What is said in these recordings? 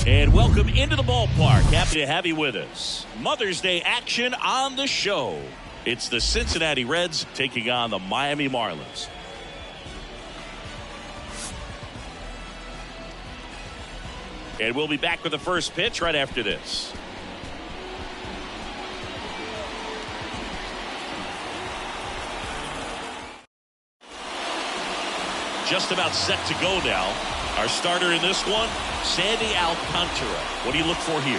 And welcome into the ballpark. Happy to have you with us. Mother's Day action on the show. It's the Cincinnati Reds taking on the Miami Marlins. And we'll be back with the first pitch right after this. Just about set to go now. Our starter in this one, Sandy Alcantara. What do you look for here?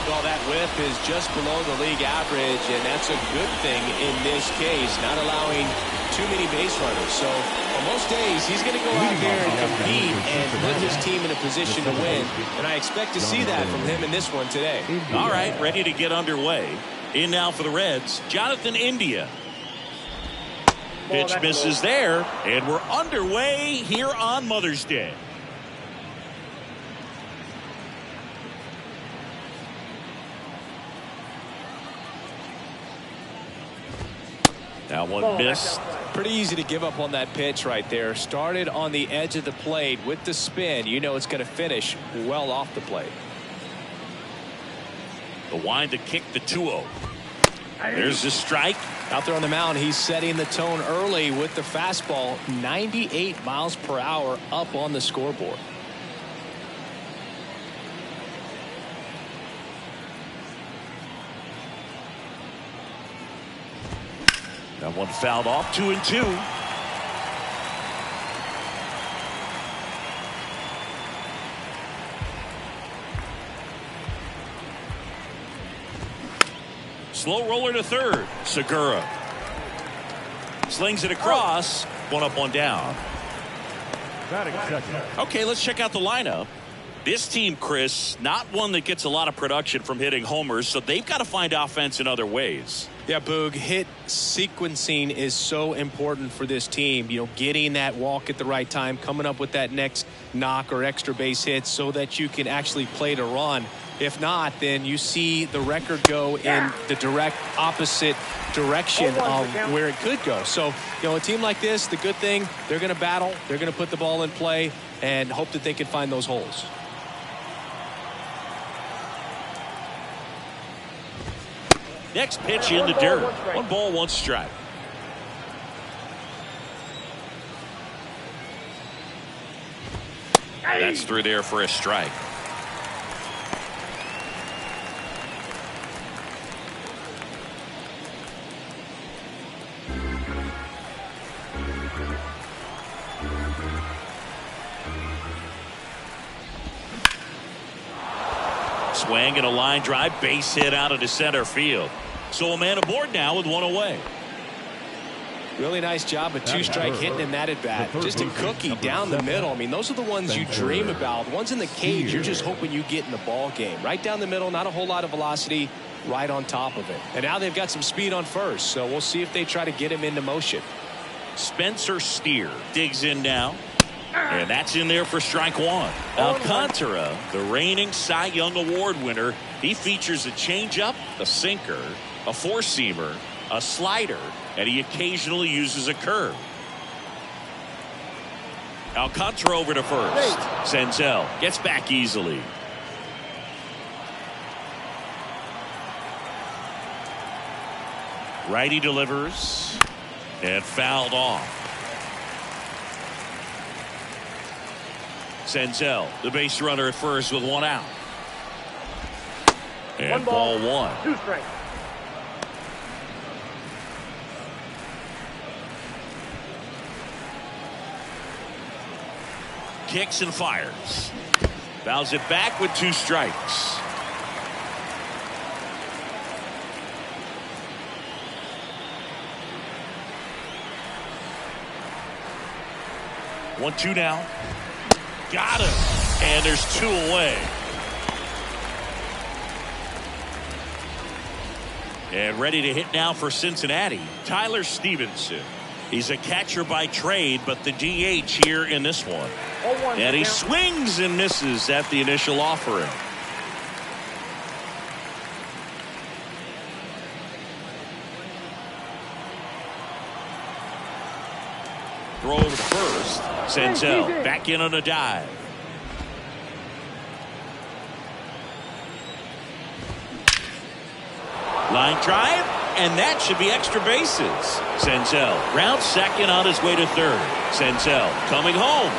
Well, that whip is just below the league average, and that's a good thing in this case, not allowing too many base runners. So on most days, he's going to go out there and compete and put his team in a position to win, and I expect to see that from him in this one today. All right, ready to get underway. In now for the Reds, Jonathan India. Pitch misses there, and we're underway here on Mother's Day. Now one missed. Pretty easy to give up on that pitch right there. Started on the edge of the plate with the spin. You know it's going to finish well off the plate. The wind to kick the 2-0. There's the strike. Out there on the mound, he's setting the tone early with the fastball. 98 miles per hour up on the scoreboard. That one fouled off. 2-2. Slow roller to third. Segura slings it across. One up, one down. Okay, let's check out the lineup. This team, Chris, not one that gets a lot of production from hitting homers, so they've got to find offense in other ways. Yeah, Boog, hit sequencing is so important for this team. You know, getting that walk at the right time, coming up with that next knock or extra base hit so that you can actually play to run. If not, then you see the record go in the direct opposite direction of where it could go. So, you know, a team like this, the good thing, they're going to battle, they're going to put the ball in play, and hope that they can find those holes. Next pitch in the dirt. 1 ball, 1 strike. That's through there for a strike. Swing and a line drive, base hit out into center field. So a man aboard now with 1 away. Really nice job of 2-strike hitting in that at bat. Just a cookie down the middle. I mean, those are the ones you dream about. The ones in the cage, you're just hoping you get in the ball game. Right down the middle, not a whole lot of velocity, right on top of it. And now they've got some speed on first, so we'll see if they try to get him into motion. Spencer Steer digs in now. And that's in there for strike 1. Alcantara, the reigning Cy Young Award winner, he features a changeup, a sinker, a four-seamer, a slider, and he occasionally uses a curve. Alcantara over to first. Senzel gets back easily. Righty delivers and fouled off. Senzel, the base runner at first with 1 out. And 1 ball, 1. 2 strikes. Kicks and fires. Fouls it back with 2 strikes. One, 2 now. Got him. And there's 2 away. And ready to hit now for Cincinnati, Tyler Stevenson. He's a catcher by trade, but the DH here in this one. And he swings and misses at the initial offering. Throw over to first. Senzel back in on a dive. Line drive, and that should be extra bases. Senzel round second on his way to third. Senzel coming home.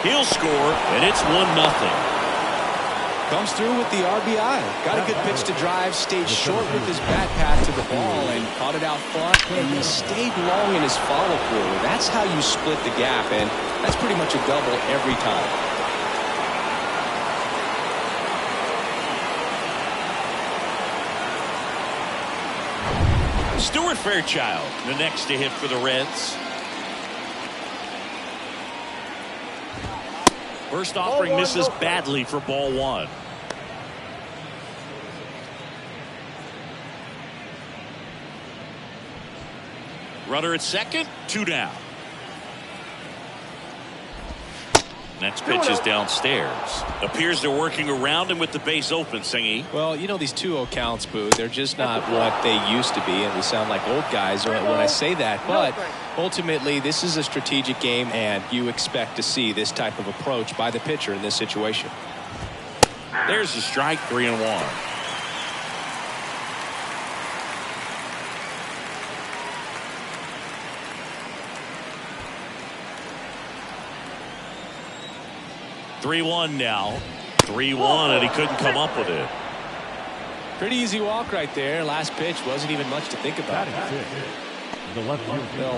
He'll score, and it's 1-0. Comes through with the RBI. Got a good pitch to drive, stayed short with his bat path to the ball, and caught it out front, and he stayed long in his follow-through. That's how you split the gap, and that's pretty much a double every time. Stuart Fairchild, the next to hit for the Reds. First offering misses badly for ball one. Runner at second, 2 down. Next pitch is downstairs. Appears they're working around him with the base open, Singy. Well, you know, these 2-0 counts, Boo, they're just not what they used to be, and we sound like old guys when I say that. But ultimately, this is a strategic game, and you expect to see this type of approach by the pitcher in this situation. There's the strike, 3-1. Now 3-1, and he couldn't come up with it. Pretty easy walk right there. Last pitch wasn't even much to think about.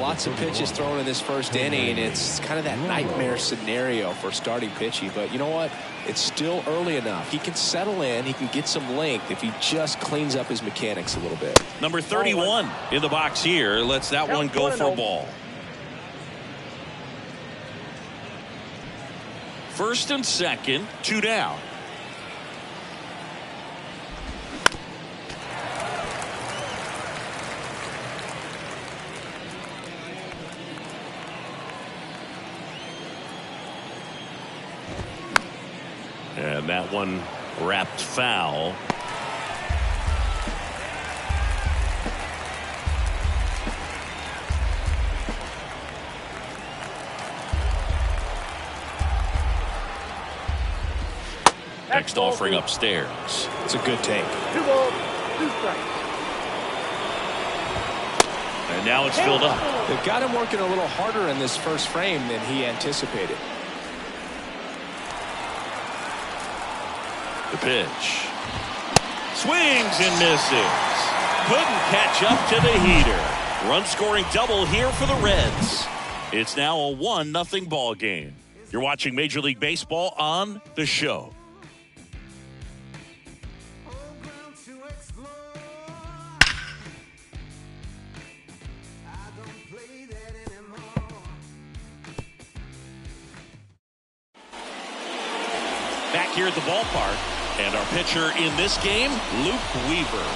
Lots of pitches thrown in this first inning. It's kind of that nightmare scenario for starting pitching. But you know what? It's still early enough. He can settle in. He can get some length if he just cleans up his mechanics a little bit. Number 31 in the box here. Lets that one go for a ball. First and second, 2 down. And that one wrapped foul. Next offering upstairs. It's a good take. 2 balls, 2 strikes. And now it's filled up. They've got him working a little harder in this first frame than he anticipated. The pitch. Swings and misses. Couldn't catch up to the heater. Run scoring double here for the Reds. It's now a 1-0 ball game. You're watching Major League Baseball on The Show. Back here at the ballpark, and our pitcher in this game, Luke Weaver.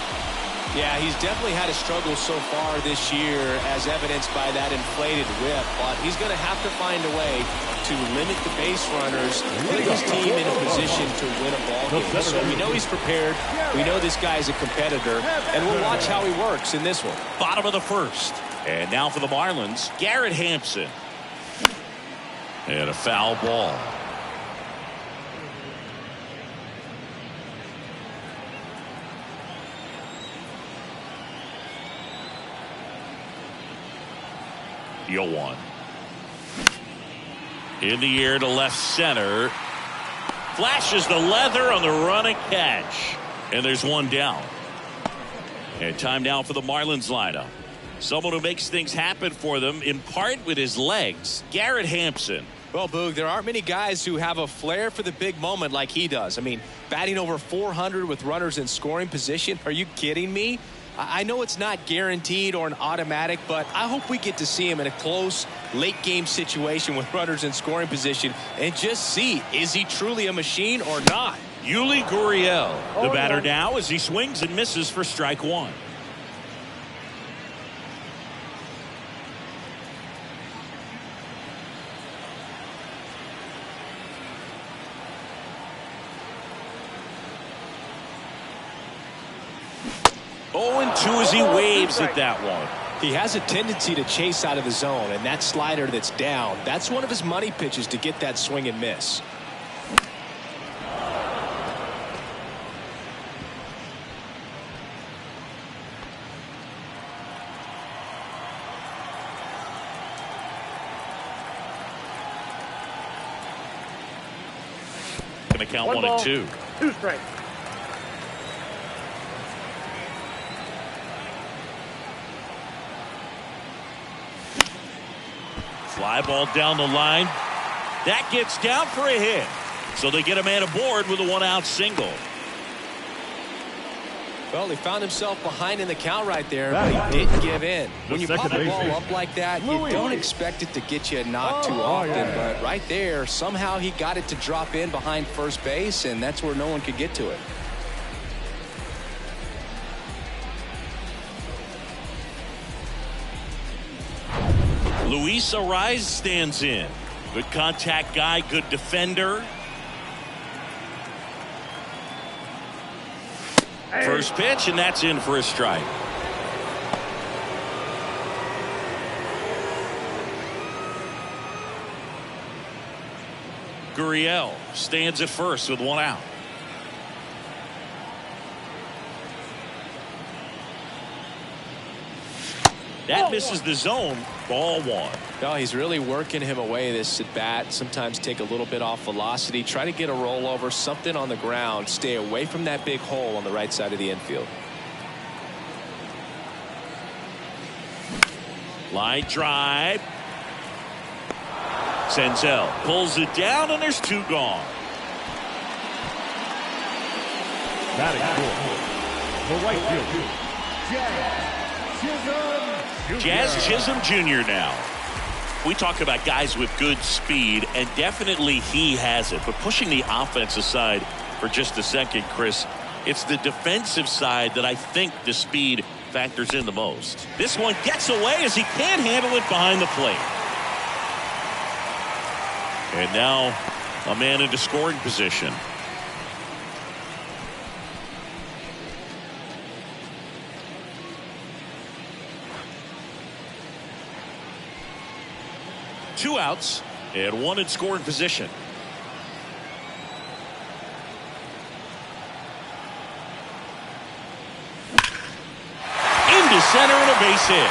Yeah, he's definitely had a struggle so far this year, as evidenced by that inflated whip. But he's going to have to find a way to limit the base runners, put his team in a position to win a ball game. So we know he's prepared. We know this guy's a competitor, and we'll watch how he works in this one. Bottom of the first. And now for the Marlins, Garrett Hampson. And a foul ball. The 0-1. In the air to left center. Flashes the leather on the running catch. And there's one down. And time now for the Marlins lineup. Someone who makes things happen for them, in part with his legs, Garrett Hampson. Well, Boog, there aren't many guys who have a flair for the big moment like he does. I mean, batting over 400 with runners in scoring position. Are you kidding me? I know it's not guaranteed or an automatic, but I hope we get to see him in a close, late-game situation with runners in scoring position and just see, is he truly a machine or not? Yuli Gurriel, the batter now as he swings and misses for strike one. Oh, and 2 as he waves at that one. He has a tendency to chase out of the zone, and that slider that's down, that's one of his money pitches to get that swing and miss. count 1 ball, 1-2. 2 strikes. Fly ball down the line. That gets down for a hit. So they get a man aboard with a 1-out single. Well, he found himself behind in the count right there, but he didn't give in. When you pop the ball up like that, you don't expect it to get you a knock too often. But right there, somehow he got it to drop in behind first base, and that's where no one could get to it. Luis Ariz stands in. Good contact guy, good defender. First pitch, and that's in for a strike. Gurriel stands at first with 1 out. That misses the zone. Ball 1. No, he's really working him away this at bat. Sometimes take a little bit off velocity. Try to get a rollover, something on the ground. Stay away from that big hole on the right side of the infield. Line drive. Senzel pulls it down, and there's 2 gone. Batting for the right field, Jazz Chisholm Jr. now. We talk about guys with good speed, and definitely he has it. But pushing the offensive side for just a second, Chris, it's the defensive side that I think the speed factors in the most. This one gets away as he can't handle it behind the plate. And now a man into scoring position. Two outs and 1 in scoring position. Into center and a base hit.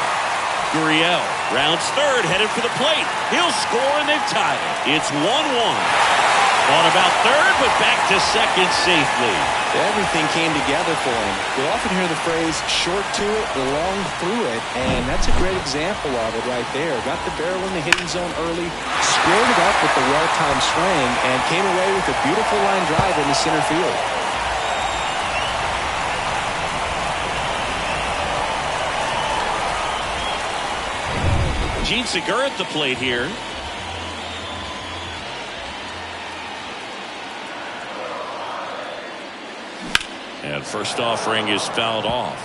Gurriel rounds third, headed for the plate. He'll score, and they've tied it. It's 1-1. On about third, but back to second safely. Everything came together for him. We often hear the phrase short to it, long through it, and that's a great example of it right there. Got the barrel in the hitting zone early, squared it up with the well-timed swing, and came away with a beautiful line drive into center field. Gene Segura at the plate here. And first offering is fouled off.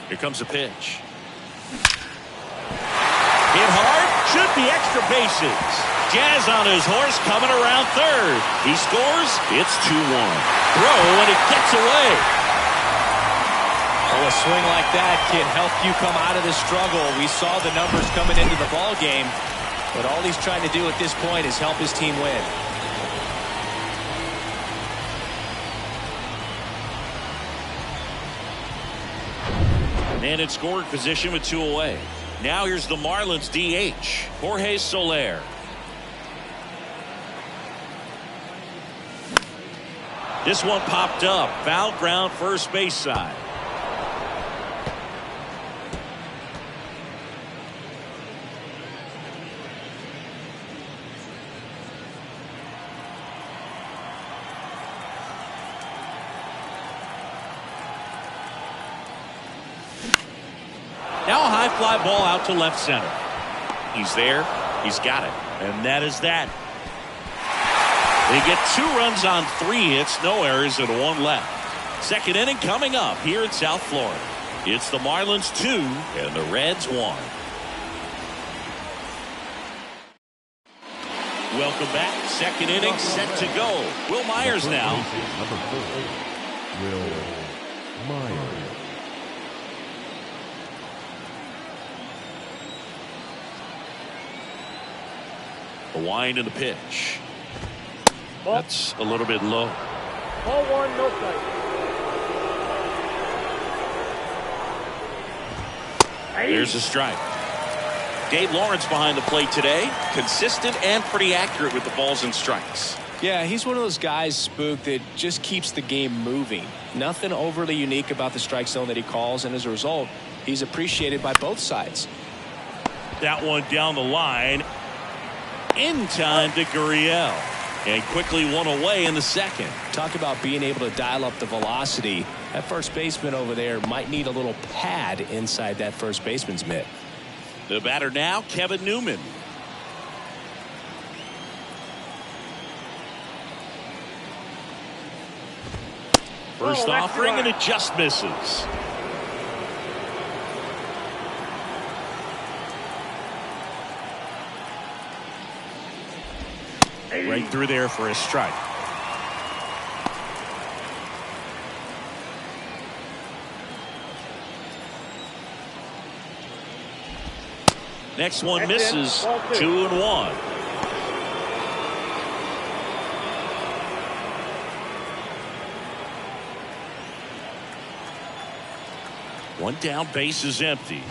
Here comes a pitch. Hit hard, should be extra bases. Jazz on his horse, coming around third. He scores, it's 2-1. Throw, and it gets away. Well, a swing like that can help you come out of the struggle. We saw the numbers coming into the ball game, but all he's trying to do at this point is help his team win. And in scoring position with 2 away. Now here's the Marlins DH, Jorge Soler. This one popped up, foul ground first base side. Now a high fly ball out to left center. He's there. He's got it. And that is that. They get 2 runs on 3 hits, no errors, and 1 left. Second inning coming up here in South Florida. It's the Marlins 2 and the Reds 1. Welcome back. Second inning set to go. Will Myers now. Number 4, Will Myers. The wind and the pitch. That's a little bit low. Ball one, no strike. There's a strike. Dave Lawrence behind the plate today. Consistent and pretty accurate with the balls and strikes. Yeah, he's one of those guys, Spook, that just keeps the game moving. Nothing overly unique about the strike zone that he calls, and as a result, he's appreciated by both sides. That one down the line. In time to Gurriel. And quickly one away in the second. Talk about being able to dial up the velocity. That first baseman over there might need a little pad inside that first baseman's mitt. The batter now, Kevin Newman. First offering, and it just misses. Right through there for a strike. Next one misses. 2-1. One down, base is empty.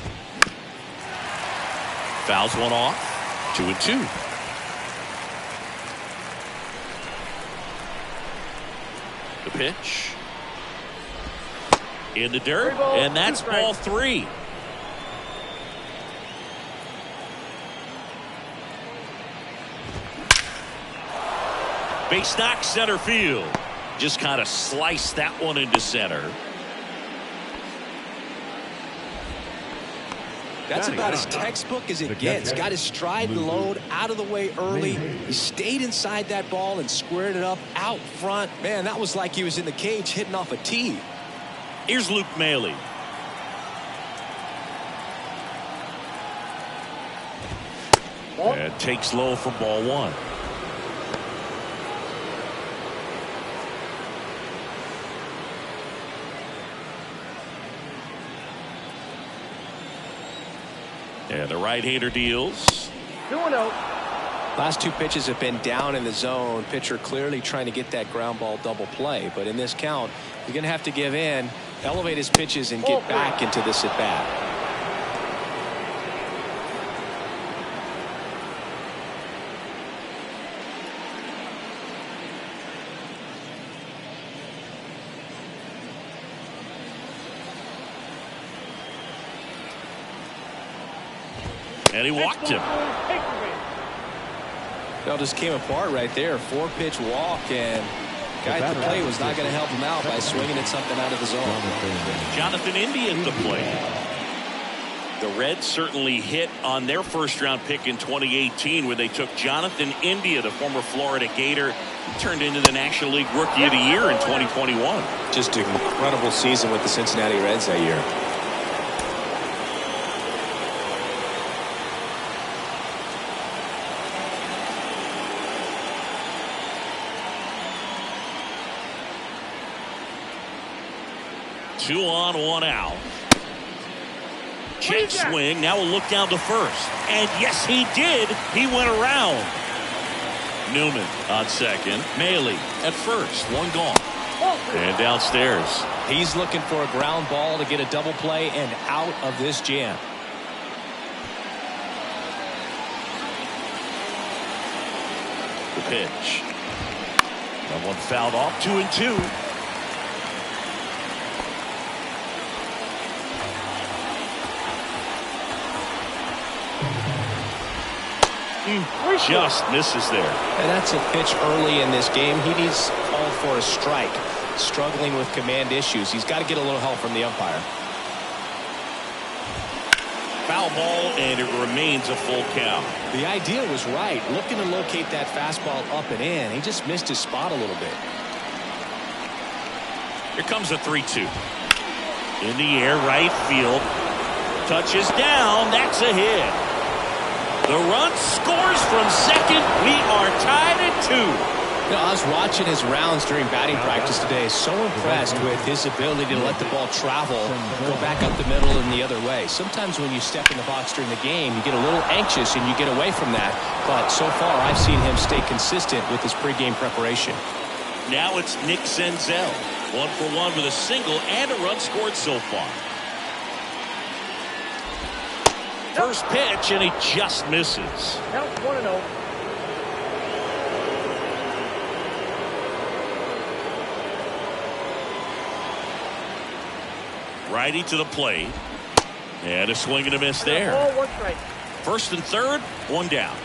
Fouls one off. 2-2. The pitch. In the dirt, and that's ball 3. Base knock, center field. Just kind of sliced that one into center. That's about as textbook as it gets. Got his stride and load out of the way early. He stayed inside that ball and squared it up out front. Man, that was like he was in the cage hitting off a tee. Here's Luke Maile. And takes low for ball 1. And the right-hander deals. 2-0. Last 2 pitches have been down in the zone. Pitcher clearly trying to get that ground ball double play. But in this count, he's going to have to give in, elevate his pitches, and get back into this at-bat. And he walked him. It all just came apart right there. 4-pitch walk, and guy at the plate was not going to help him out by swinging at something out of the zone. Jonathan India at the plate. The Reds certainly hit on their first-round pick in 2018 where they took Jonathan India, the former Florida Gator, who turned into the National League Rookie of the Year in 2021. Just an incredible season with the Cincinnati Reds that year. Two on, one out. Check swing. Now we'll look down to first. And yes, he did. He went around. Newman on second. Maile at first. One gone. And downstairs. He's looking for a ground ball to get a double play and out of this jam. The pitch. That one fouled off. 2-2. Just misses there. And that's a pitch early in this game. He needs called for a strike. Struggling with command issues. He's got to get a little help from the umpire. Foul ball, and it remains a full count. The idea was right. Looking to locate that fastball up and in. He just missed his spot a little bit. Here comes a 3-2. In the air, right field. Touches down. That's a hit. The run scores from second. We are tied at 2. You know, I was watching his rounds during batting practice today. So impressed with his ability to let the ball travel, go back up the middle and the other way. Sometimes when you step in the box during the game, you get a little anxious and you get away from that. But so far, I've seen him stay consistent with his pregame preparation. Now it's Nick Senzel. 1 for 1 with a single and a run scored so far. First pitch, and he just misses. Count 1-0. Righty to the plate. And a swing and a miss there. Ball, 1 strike. First and third, 1 down.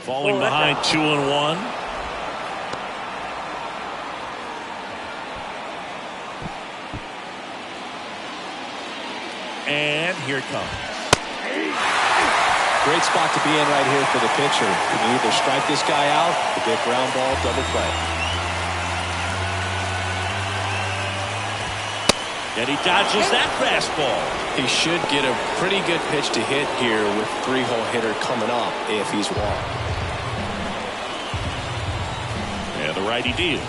Falling behind 2-1. And here it comes. Great spot to be in right here for the pitcher. You can either strike this guy out or get ground ball, double play. And he dodges that fastball. He should get a pretty good pitch to hit here with 3-hole hitter coming up if he's walked. And the righty deals.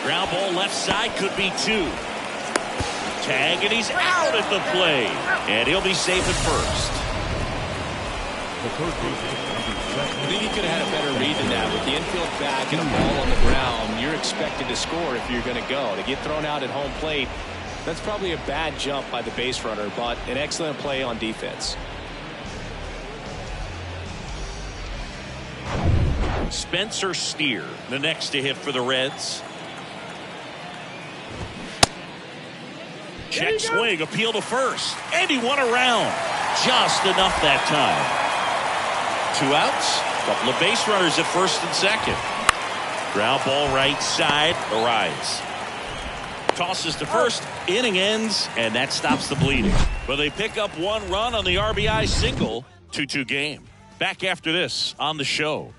Ground ball left side, could be 2. Tag, and he's out at the plate. And he'll be safe at first. I think he could have had a better read than that. With the infield back and a ball on the ground, you're expected to score if you're going to go. To get thrown out at home plate, that's probably a bad jump by the base runner, but an excellent play on defense. Spencer Steer, the next to hit for the Reds. Check swing, appeal to first, and he won around. Just enough that time. 2 outs, couple of base runners at first and second. Ground ball right side, Arise. Tosses to first, inning ends, and that stops the bleeding. But they pick up 1 run on the RBI single, 2-2 game. Back after this on the show.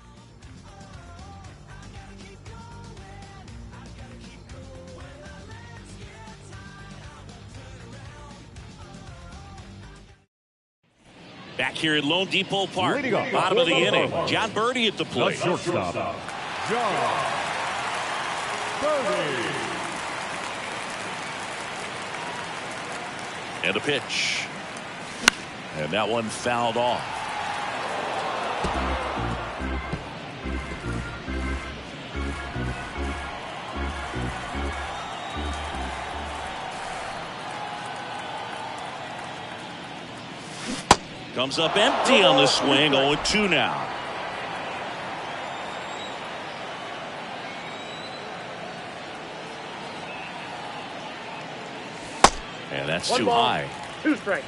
Back here at Lone Depot Park, bottom of the inning. John Birdie at the plate. The shortstop, John Birdie. And a pitch. And that one fouled off. Comes up empty on the swing. 0-2 now. And that's 1 too ball, high. 2 strikes.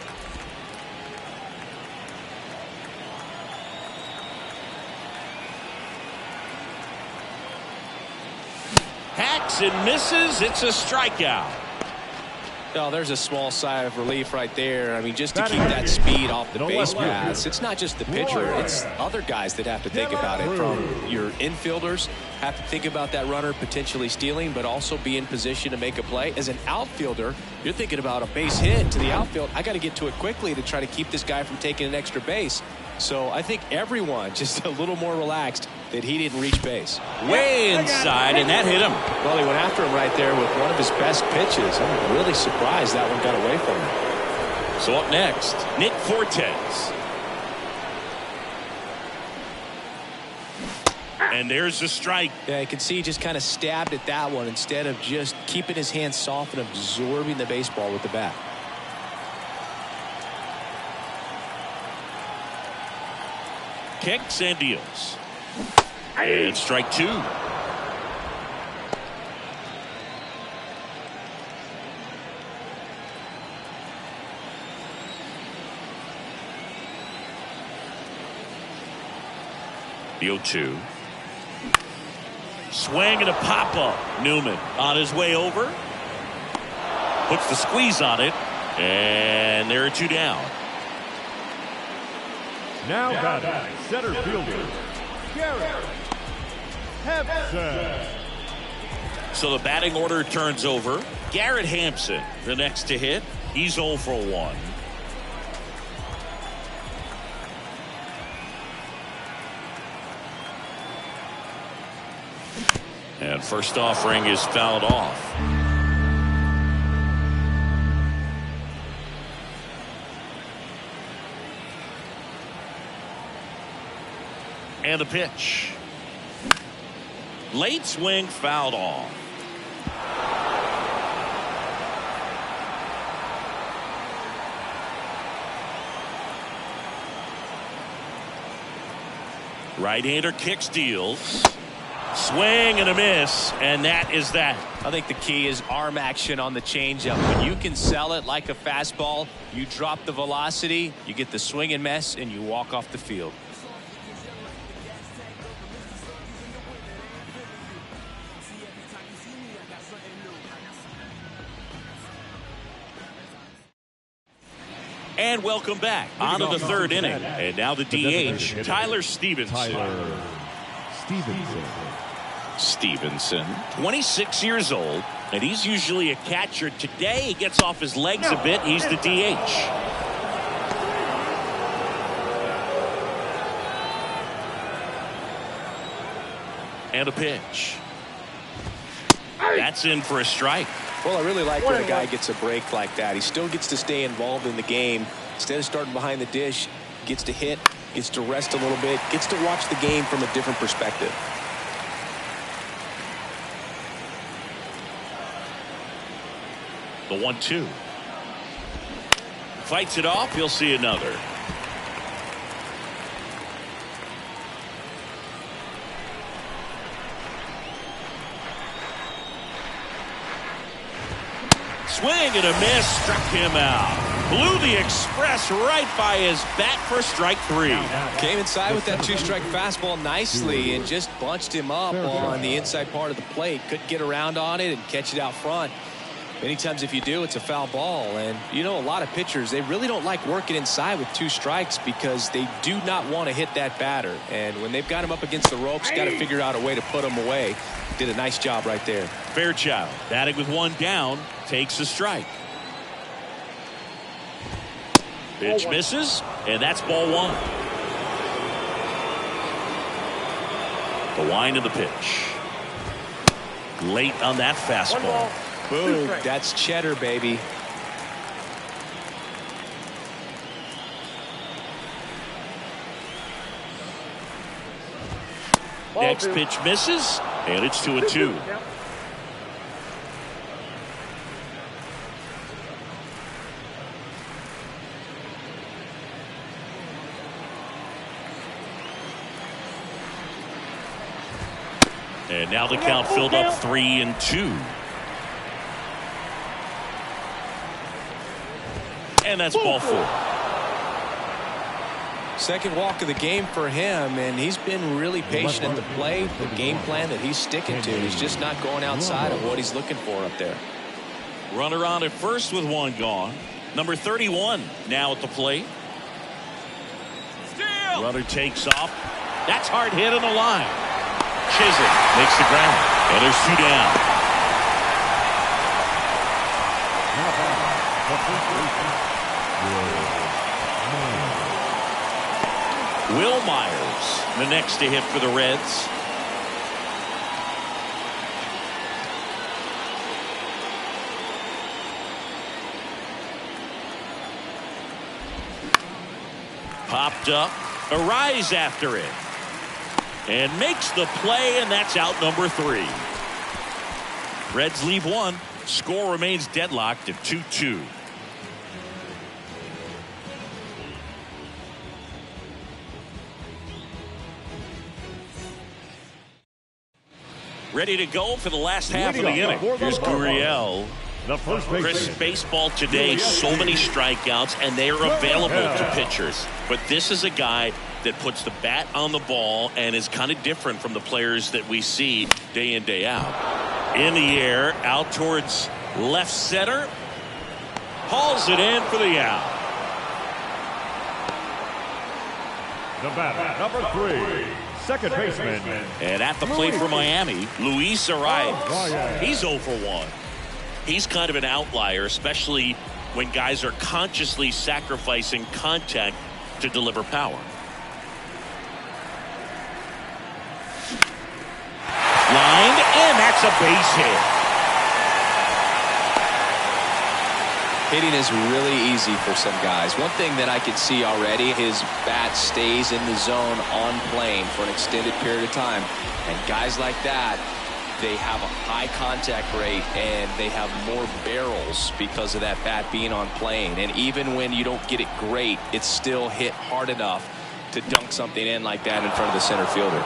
Hacks and misses. It's a strikeout. Oh, there's a small sigh of relief right there. I mean, just to keep that speed off the base paths. It's not just the pitcher. It's other guys that have to think about it. From your infielders have to think about that runner potentially stealing, but also be in position to make a play. As an outfielder, you're thinking about a base hit to the outfield. I got to get to it quickly to try to keep this guy from taking an extra base. So I think everyone just a little more relaxed that he didn't reach base. Way inside, and that hit him. Well, he went after him right there with one of his best pitches. I'm really surprised that one got away from him. So up next, Nick Fortes. And there's the strike. Yeah, you can see he just kind of stabbed at that one instead of just keeping his hands soft and absorbing the baseball with the bat. Kicks and deals. And strike 2. The 0-2. Swing and a pop-up. Newman on his way over. Puts the squeeze on it. And there are 2 down. Now batting, center fielder, Garrett Hampson. So the batting order turns over. Garrett Hampson, the next to hit. He's 0 for 1. And first offering is fouled off. And the pitch. Late swing, fouled off. Right-hander kicks, deals. Swing and a miss, and that is that. I think the key is arm action on the changeup. When you can sell it like a fastball, you drop the velocity, you get the swing and miss, and you walk off the field. And welcome back. On to the third inning. And now the DH, Tyler Stevenson. Stevenson, 26 years old, and he's usually a catcher. Today he gets off his legs a bit. He's the DH. And a pitch. That's in for a strike. Well, I really like when a guy gets a break like that. He still gets to stay involved in the game. Instead of starting behind the dish, gets to hit, gets to rest a little bit, gets to watch the game from a different perspective. The 1-2. Fights it off. He'll see another. Swing and a miss, struck him out. Blew the express right by his bat for strike three. Came inside with that two-strike fastball nicely and just bunched him up on the inside part of the plate. Couldn't get around on it and catch it out front. Many times if you do, it's a foul ball. And you know, a lot of pitchers, they really don't like working inside with two strikes because they do not want to hit that batter. And when they've got him up against the ropes, got to figure out a way to put him away. Did a nice job right there. Fairchild, batting with one down, takes a strike. Pitch misses, and that's ball one. The wind of the pitch. Late on that fastball. Boom, that's cheddar, baby. Next pitch misses, and it's 2-2. And now the count filled up 3-2. And that's ball four. Second walk of the game for him, and he's been really patient at the plate. The game plan that he's sticking to. He's just not going outside of what he's looking for up there. Runner on at first with one gone. Number 31 now at the plate. Steal. Runner takes off. That's hard hit on the line. Chisholm makes the ground, and there's two down. Will Myers, the next to hit for the Reds. Popped up, a rise after it, and makes the play, and that's out number 3. Reds leave one. Score remains deadlocked at 2-2. Ready to go for the last half of the inning. Here's Gurriel. The first Chris, baseball today, so many strikeouts, and they are available to pitchers. But this is a guy that puts the bat on the ball and is kind of different from the players that we see day in, day out. In the air, out towards left center. Hauls it in for the out. The batter, number 3. Second baseman. And at the plate for Miami, Luis Arias. He's 0 for 1. He's kind of an outlier, especially when guys are consciously sacrificing contact to deliver power. Lined, and That's a base hit. Hitting is really easy for some guys. One thing that I can see already, his bat stays in the zone on plane for an extended period of time. And guys like that, they have a high contact rate and they have more barrels because of that bat being on plane. And even when you don't get it great, it's still hit hard enough to dunk something in like that in front of the center fielder.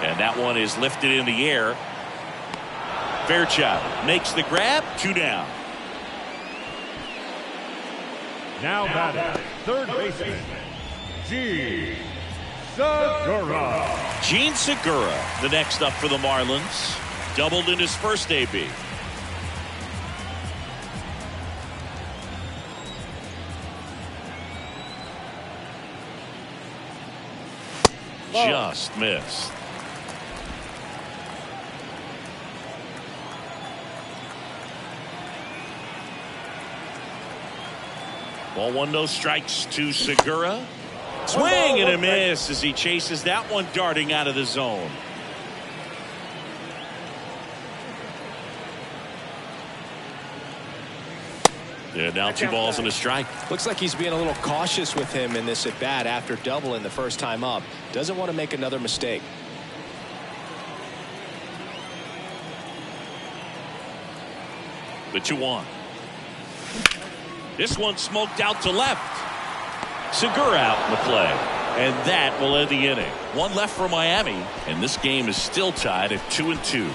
And that one is lifted in the air. Fairchild makes the grab. 2 down. Now batting, third baseman, Gene Segura. Gene Segura, the next up for the Marlins. Doubled in his first AB. Just missed. Ball 1, no strikes to Segura. Swing and a miss as he chases that one darting out of the zone. Yeah, now 2 balls and a strike. Looks like he's being a little cautious with him in this at bat after doubling the first time up. Doesn't want to make another mistake. The 2-1. This one smoked out to left. Segura out in the play. And that will end the inning. 1 left for Miami. And this game is still tied at 2-2.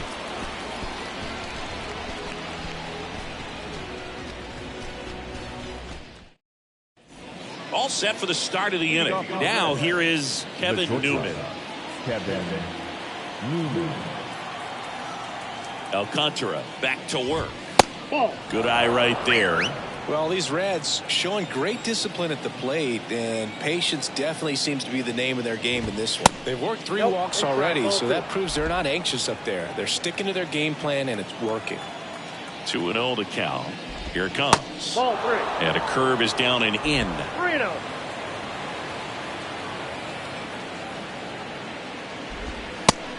All set for the start of the inning. Now here is Kevin Newman. Kevin Newman. Alcantara back to work. Good eye right there. Well, these Reds showing great discipline at the plate, and patience definitely seems to be the name of their game in this one. They've worked 3 walks already, so that proves they're not anxious up there. They're sticking to their game plan, and it's working. 2-0 to count. Here it comes. Ball 3. And a curve is down and in. 3-0.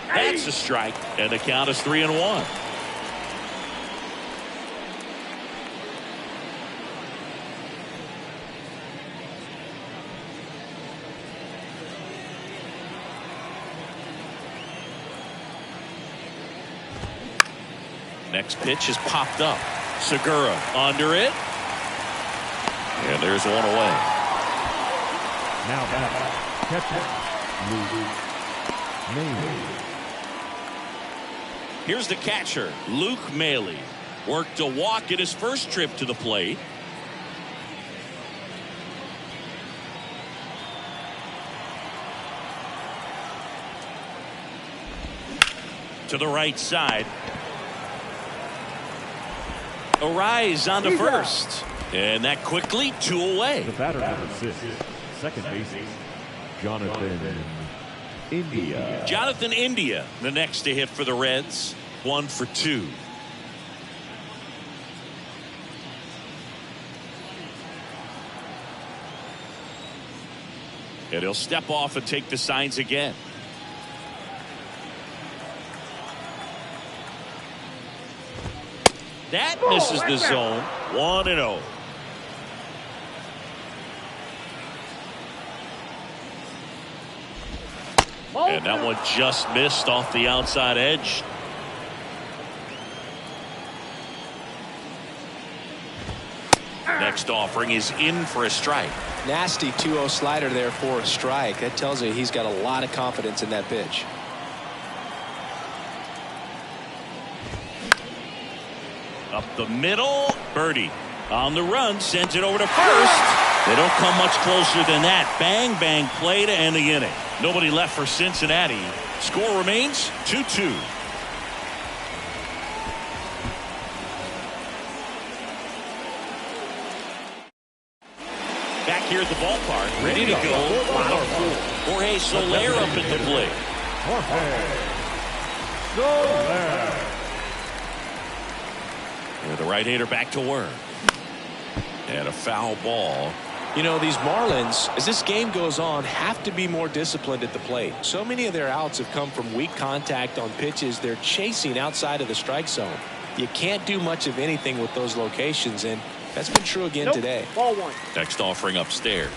That's a strike, and the count is 3-1. Next pitch is popped up. Segura under it. And there's one away. Now back, catcher, Luke Maile. Here's the catcher, Luke Maile. Worked a walk in his first trip to the plate. To the right side. A rise on the first. And that quickly 2 away. The batter number 6, second baseman, Jonathan India. Jonathan India, the next to hit for the Reds. 1 for 2. And he'll step off and take the signs again. That misses the zone. 1-0. And that one just missed off the outside edge. Next offering is in for a strike. Nasty 2-0 slider there for a strike. That tells you he's got a lot of confidence in that pitch. Up the middle. Birdie on the run. Sends it over to first. They don't come much closer than that. Bang, bang play to end the inning. Nobody left for Cincinnati. Score remains 2-2. Back here at the ballpark, ready to go. Jorge Soler up at the plate. Jorge Soler. And the right-hander back to work. And a foul ball. You know, these Marlins, as this game goes on, have to be more disciplined at the plate. So many of their outs have come from weak contact on pitches they're chasing outside of the strike zone. You can't do much of anything with those locations, and that's been true again today. Ball one. Next offering upstairs.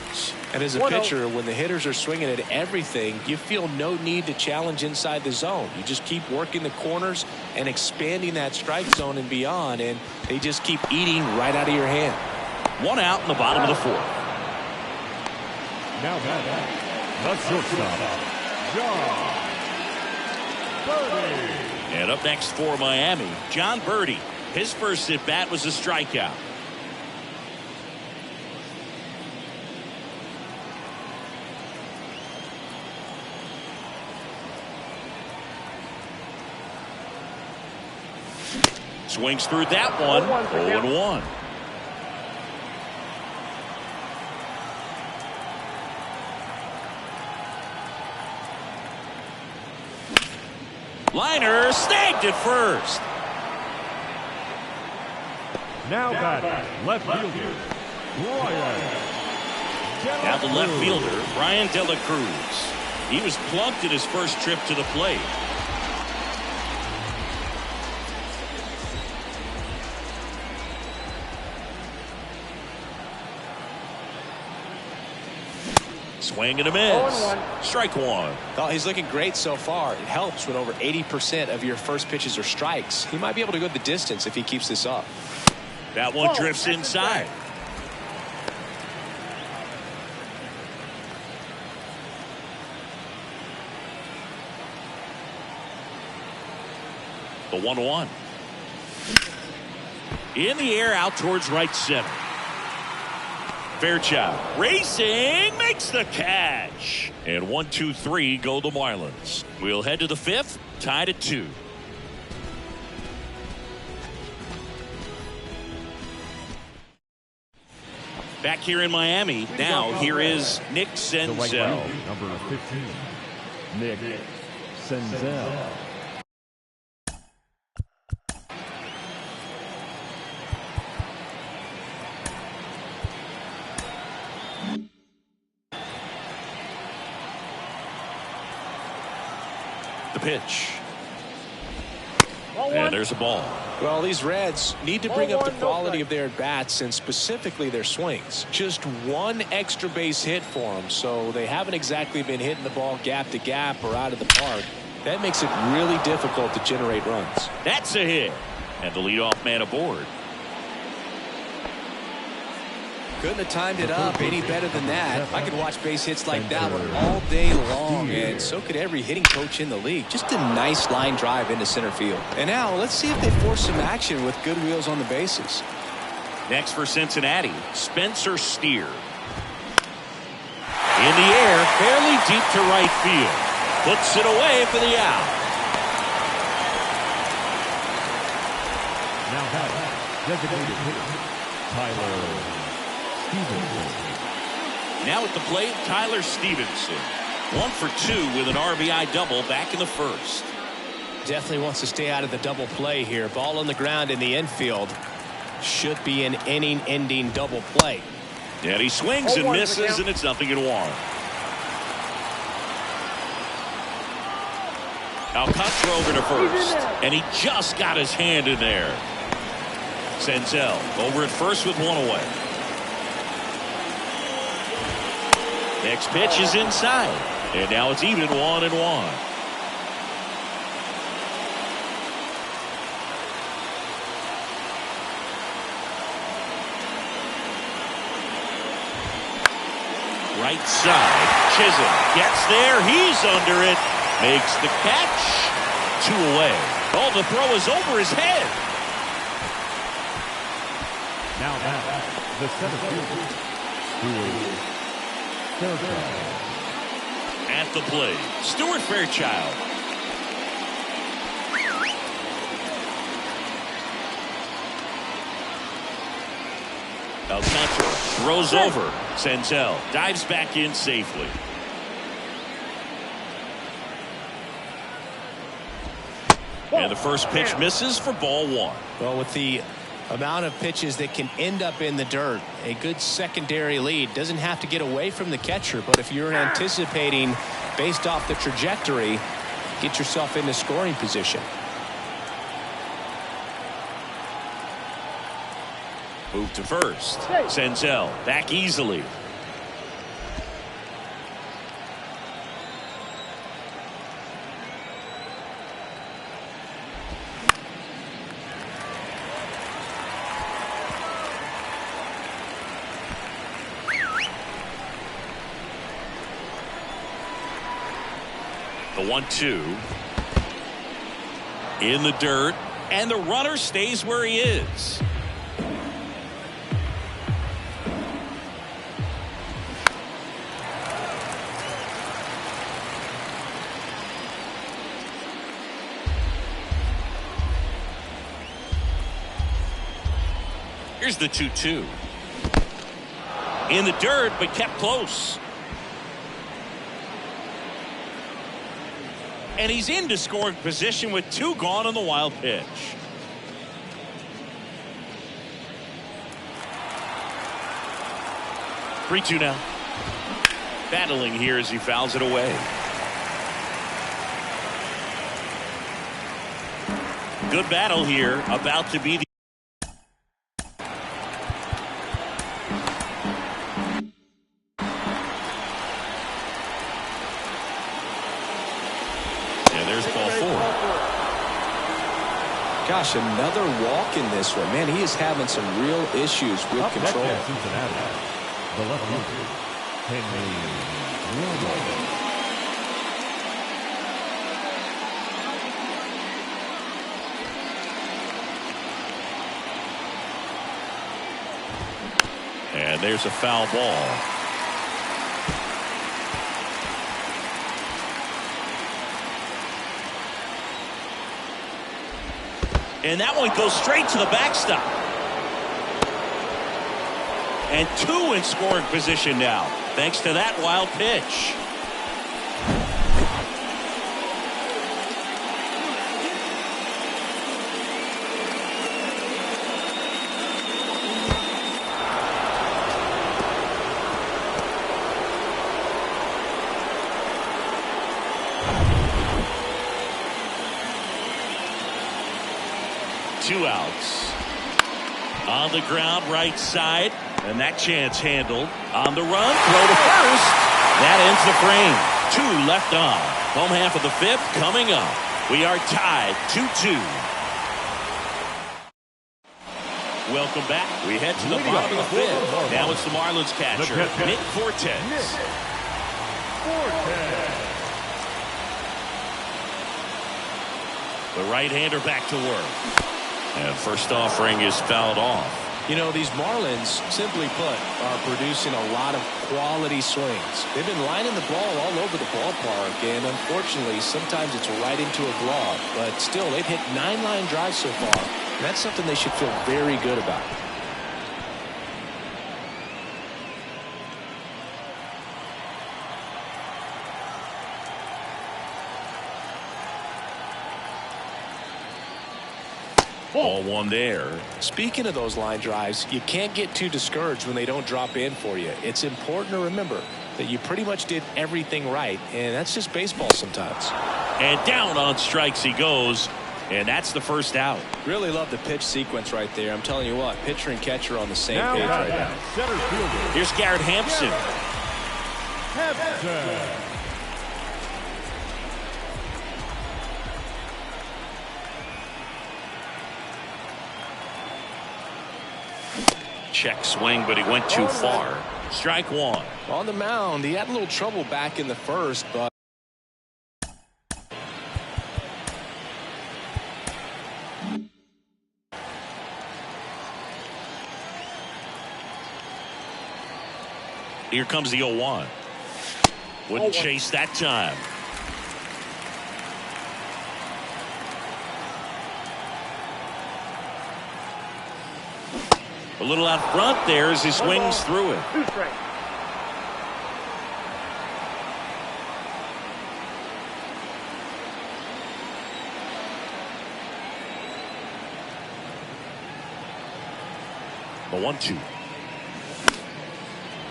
And as a pitcher, when the hitters are swinging at everything, you feel no need to challenge inside the zone. You just keep working the corners and expanding that strike zone and beyond, and they just keep eating right out of your hand. 1 out in the bottom of the 4th. Now back, the shortstop, John Birdie. And up next for Miami, John Birdie. His first at bat was a strikeout. Swings through that one. 0-1. Liner snagged at first. Now back, left fielder, Brian. Now the left fielder, Brian De La Cruz. He was plunked in his first trip to the plate. Swing and a miss. Strike 1. Oh, he's looking great so far. It helps when over 80% of your first pitches are strikes. He might be able to go the distance if he keeps this up. That one drifts inside. The 1-1. In the air out towards right center. Fairchild racing, makes the catch. And 1-2-3 go the Marlins. We'll head to the 5th, tied at 2. Back here in Miami, now here is Nick Senzel. Number 15, Nick Senzel. The pitch. And there's a ball. Well, these Reds need to bring up the quality of their at-bats and specifically their swings. Just one extra base hit for them, so they haven't exactly been hitting the ball gap to gap or out of the park. That makes it really difficult to generate runs. That's a hit. And the leadoff man aboard. Couldn't have timed it up any better than that. I could watch base hits like that one all day long, and so could every hitting coach in the league. Just a nice line drive into center field. And now let's see if they force some action with good wheels on the bases. Next for Cincinnati, Spencer Steer. In the air, fairly deep to right field. Puts it away for the out. Now back, designated hitter, Tyler Stevenson. Now at the plate, Tyler Stevenson. 1 for 2 with an RBI double back in the 1st. Definitely wants to stay out of the double play here. Ball on the ground in the infield. Should be an inning-ending double play. And he swings and misses, and it's 0-1. Alcantara over to first, and he just got his hand in there. Senzel over at first with 1 away. Next pitch is inside, and now it's even 1-1. Right side, Chisholm gets there, he's under it, makes the catch, 2 away. Oh, the throw is over his head. Now back, the center fielder, who is Fairchild. At the plate, Stuart Fairchild. Alcantara throws over. Senzel dives back in safely. And the first pitch misses for ball 1. Well, with the Amount of pitches that can end up in the dirt. A good secondary lead. Doesn't have to get away from the catcher, but if you're anticipating based off the trajectory, get yourself into scoring position. Move to first. Senzel back easily. The 1-2 in the dirt, and the runner stays where he is. Here's the 2-2 in the dirt, but kept close. And he's into scoring position with 2 gone on the wild pitch. Three-two now. Battling here as he fouls it away. Good battle here. About to be the Gosh, another walk in this one. Man, he is having some real issues with control. Cincinnati, the left fielder, Henry. And there's a foul ball. And that one goes straight to the backstop. And 2 in scoring position now, thanks to that wild pitch. Two outs. On the ground, right side. And that chance handled. On the run, throw to first. That ends the frame. 2 left on. Home half of the 5th coming up. We are tied 2-2. Welcome back. We head to the bottom of the 5th. Now it's the Marlins catcher, Nick Fortes. The right-hander back to work. And first offering is fouled off. You know, these Marlins, simply put, are producing a lot of quality swings. They've been lining the ball all over the ballpark, and unfortunately, sometimes it's right into a glove. But still, they've hit 9 line drives so far. And that's something they should feel very good about. Ball 1 there. Speaking of those line drives, you can't get too discouraged when they don't drop in for you. It's important to remember that you pretty much did everything right, and that's just baseball sometimes. And down on strikes he goes, and that's the first out. Really love the pitch sequence right there. I'm telling you what, pitcher and catcher on the same page right now. Center fielder. Here's Garrett Hampson. Hampson. Check swing, but he went too far. Strike 1. On the mound, he had a little trouble back in the first, but here comes the 0-1. Wouldn't chase that time. A little out front there as he swings through it. 2 strikes. The 1-2.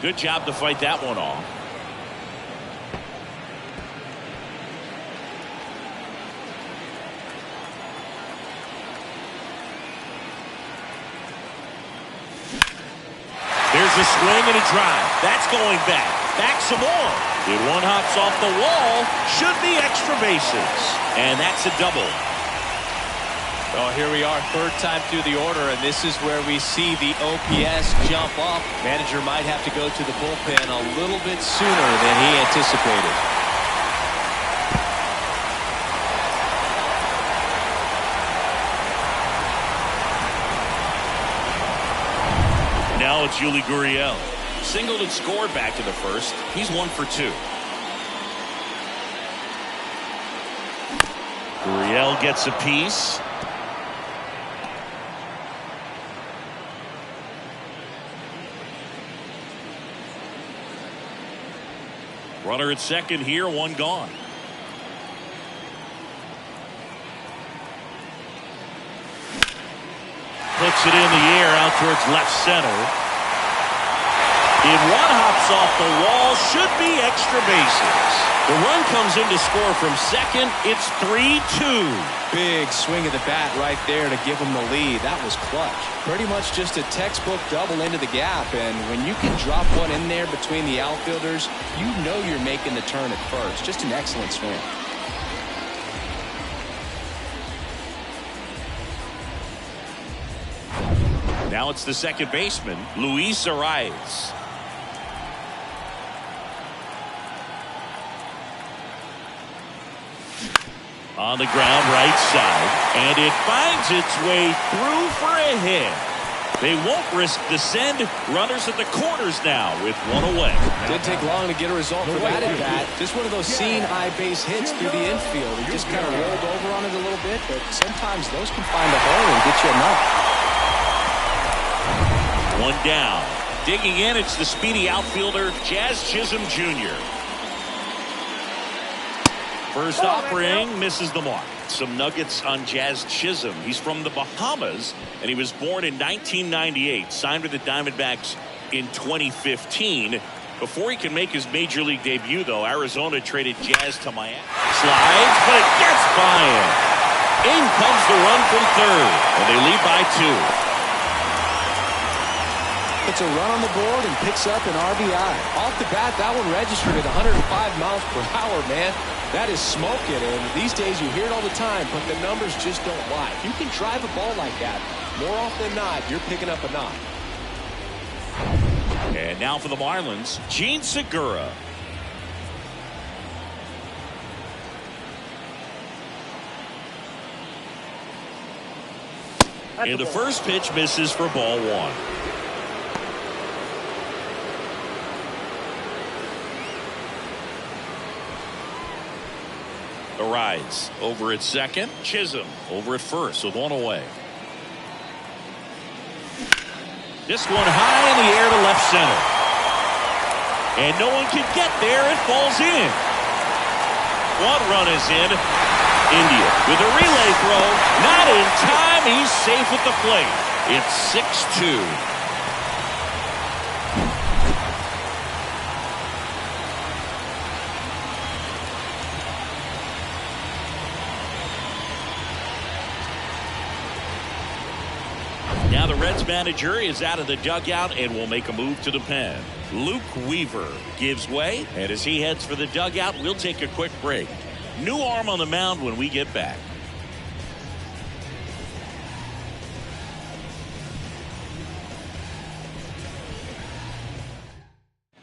Good job to fight that one off. There's a swing and a drive. That's going back. Back some more. If one hops off the wall, should be extra bases. And that's a double. Oh, here we are, third time through the order, and this is where we see the OPS jump up. Manager might have to go to the bullpen a little bit sooner than he anticipated. Now it's Yuli Gurriel. Singled and scored back to the first. He's 1 for 2. Gurriel gets a piece. Runner at second here, one gone. Puts it in the air out towards left center. If one hops off the wall, should be extra bases. The run comes in to score from second. It's 3-2. Big swing of the bat right there to give him the lead. That was clutch. Pretty much just a textbook double into the gap, and when you can drop one in there between the outfielders, you know you're making the turn at first. Just an excellent swing. Now it's the second baseman, Luis Arias. On the ground, right side, and it finds its way through for a hit. They won't risk the send. Runners at the corners now with one away. Didn't take long to get a result for that at bat. Just one of those seeing eye base hits through the infield. He just kind of rolled over on it a little bit, but sometimes those can find a hole and get you a knock. One down. Digging in, it's the speedy outfielder, Jazz Chisholm Jr. First offering misses the mark. Some nuggets on Jazz Chisholm. He's from the Bahamas, and he was born in 1998. Signed with the Diamondbacks in 2015. Before he can make his major league debut, though, Arizona traded Jazz to Miami. Slides, but it gets by him. In comes the run from third, and they lead by 2. Puts a run on the board and picks up an RBI. Off the bat, that one registered at 105 miles per hour, man. That is smoking, and these days you hear it all the time, but the numbers just don't lie. If you can drive a ball like that, more often than not, you're picking up a knock. And now for the Marlins, Gene Segura. And the first pitch misses for ball 1. Arias over at second. Chisholm over at first with one away. This one high in the air to left center. And no one can get there. It falls in. One run is in. India with a relay throw. Not in time. He's safe at the plate. It's 6-2. Now the Reds manager is out of the dugout and will make a move to the pen. Luke Weaver gives way, and as he heads for the dugout, we'll take a quick break. New arm on the mound when we get back.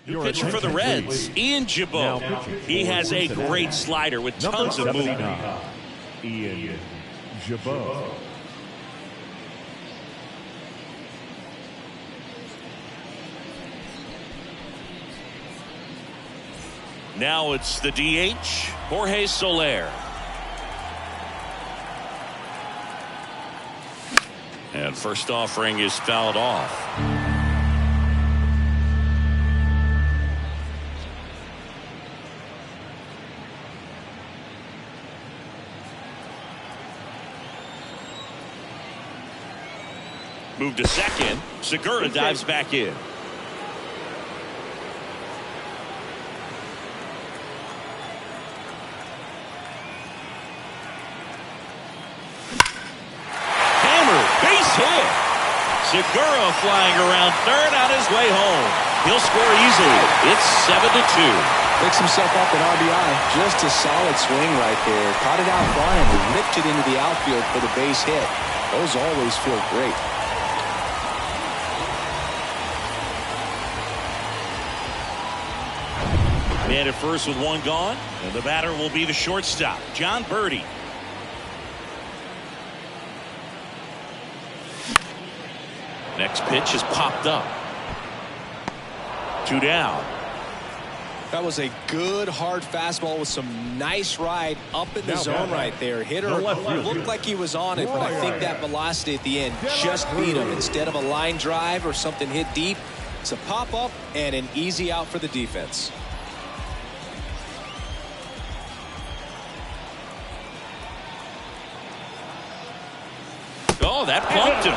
New pitcher for the Reds, Ian Jabot. He has a great slider with tons of movement. Ian Jabot. Now it's the DH, Jorge Soler. And first offering is fouled off. Move to second. Segura dives back in. Hammer, base hit. Segura flying around third on his way home. He'll score easily. It's 7-2. Picks himself up an RBI. Just a solid swing right there. Caught it out front and ripped it into the outfield for the base hit. Those always feel great. Man at first with one gone, and the batter will be the shortstop, John Birdie. Next pitch is popped up. 2 down. That was a good hard fastball with some nice ride up in the zone right there. Hitter looked like he was on it, but I think that velocity at the end just beat him. Instead of a line drive or something hit deep, it's a pop up and an easy out for the defense. Oh, that plumped him.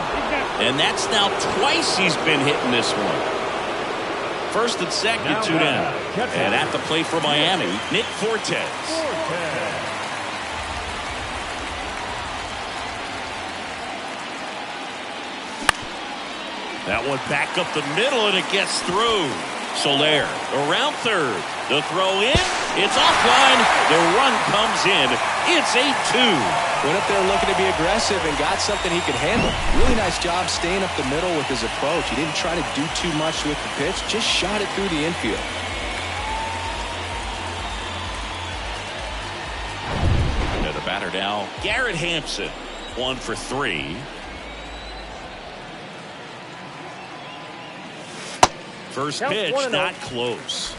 And that's now twice he's been hitting this one. First and second, 2 down. And at the plate for Miami, Nick Fortes. That one back up the middle, and it gets through. Soler around third. The throw in. It's offline. The run comes in. It's 8-2. Went up there looking to be aggressive and got something he could handle. Really nice job staying up the middle with his approach. He didn't try to do too much with the pitch. Just shot it through the infield. Another batter now, Garrett Hampson. 1 for 3. First pitch, not close.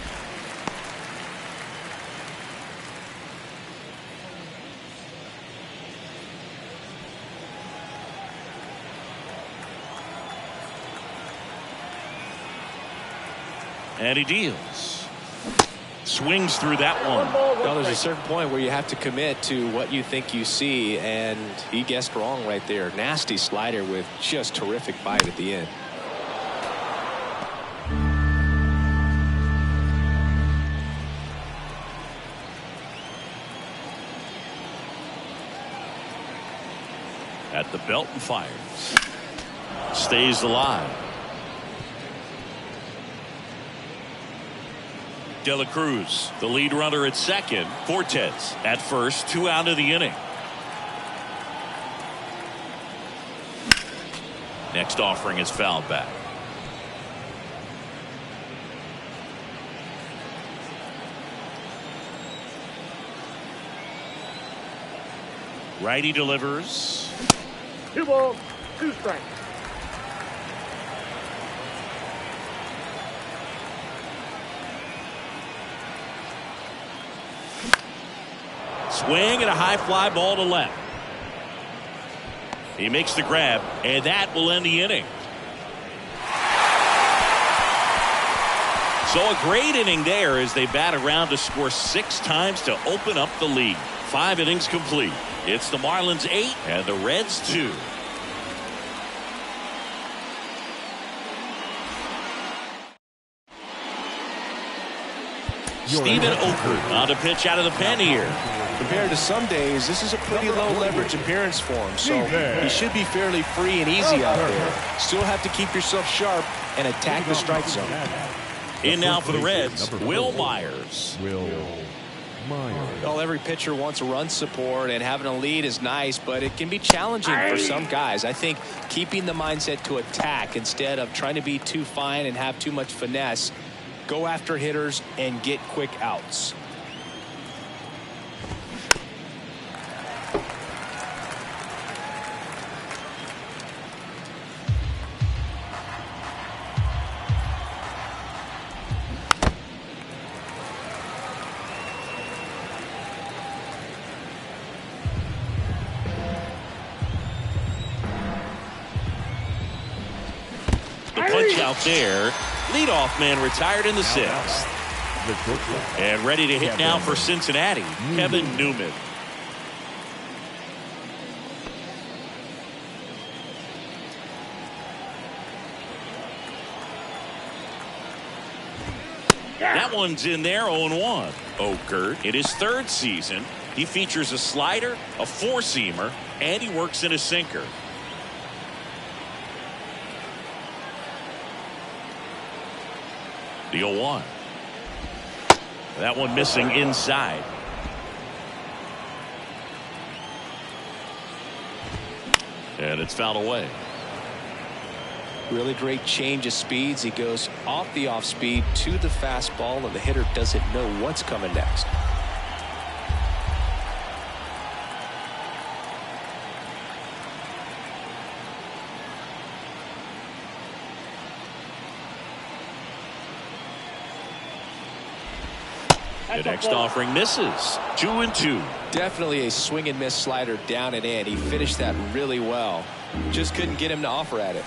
And he deals. Swings through that one. Well, there's a certain point where you have to commit to what you think you see, and he guessed wrong right there. Nasty slider with just terrific bite at the end. At the belt and fires. Stays alive. De La Cruz, the lead runner at second. Fortes at first, 2 out of the inning. Next offering is fouled back. Righty delivers. 2 balls, 2 strikes. Swing and a high fly ball to left. He makes the grab, and that will end the inning. So a great inning there as they bat around to score 6 times to open up the lead. 5 innings complete. It's the Marlins 8 and the Reds 2. Steven Okert on to pitch out of the pen here. Compared to some days, this is a pretty low leverage appearance for him, so he should be fairly free and easy out there. Still have to keep yourself sharp and attack the strike zone. In now for the Reds, Will Myers. Well, every pitcher wants a run support, and having a lead is nice, but it can be challenging for some guys. I think keeping the mindset to attack instead of trying to be too fine and have too much finesse. Go after hitters and get quick outs. The punch out there. Leadoff man retired in the 6th. And ready to hit now for Cincinnati, Kevin Newman. That one's in there, 0-1. Okert, in his third season, he features a slider, a four-seamer, and he works in a sinker. The 0-1. That one missing inside. And it's fouled away. Really great change of speeds. He goes off the off speed to the fastball, and the hitter doesn't know what's coming next. The next offering misses. 2-2. Definitely a swing and miss slider down and in. He finished that really well. Just couldn't get him to offer at it.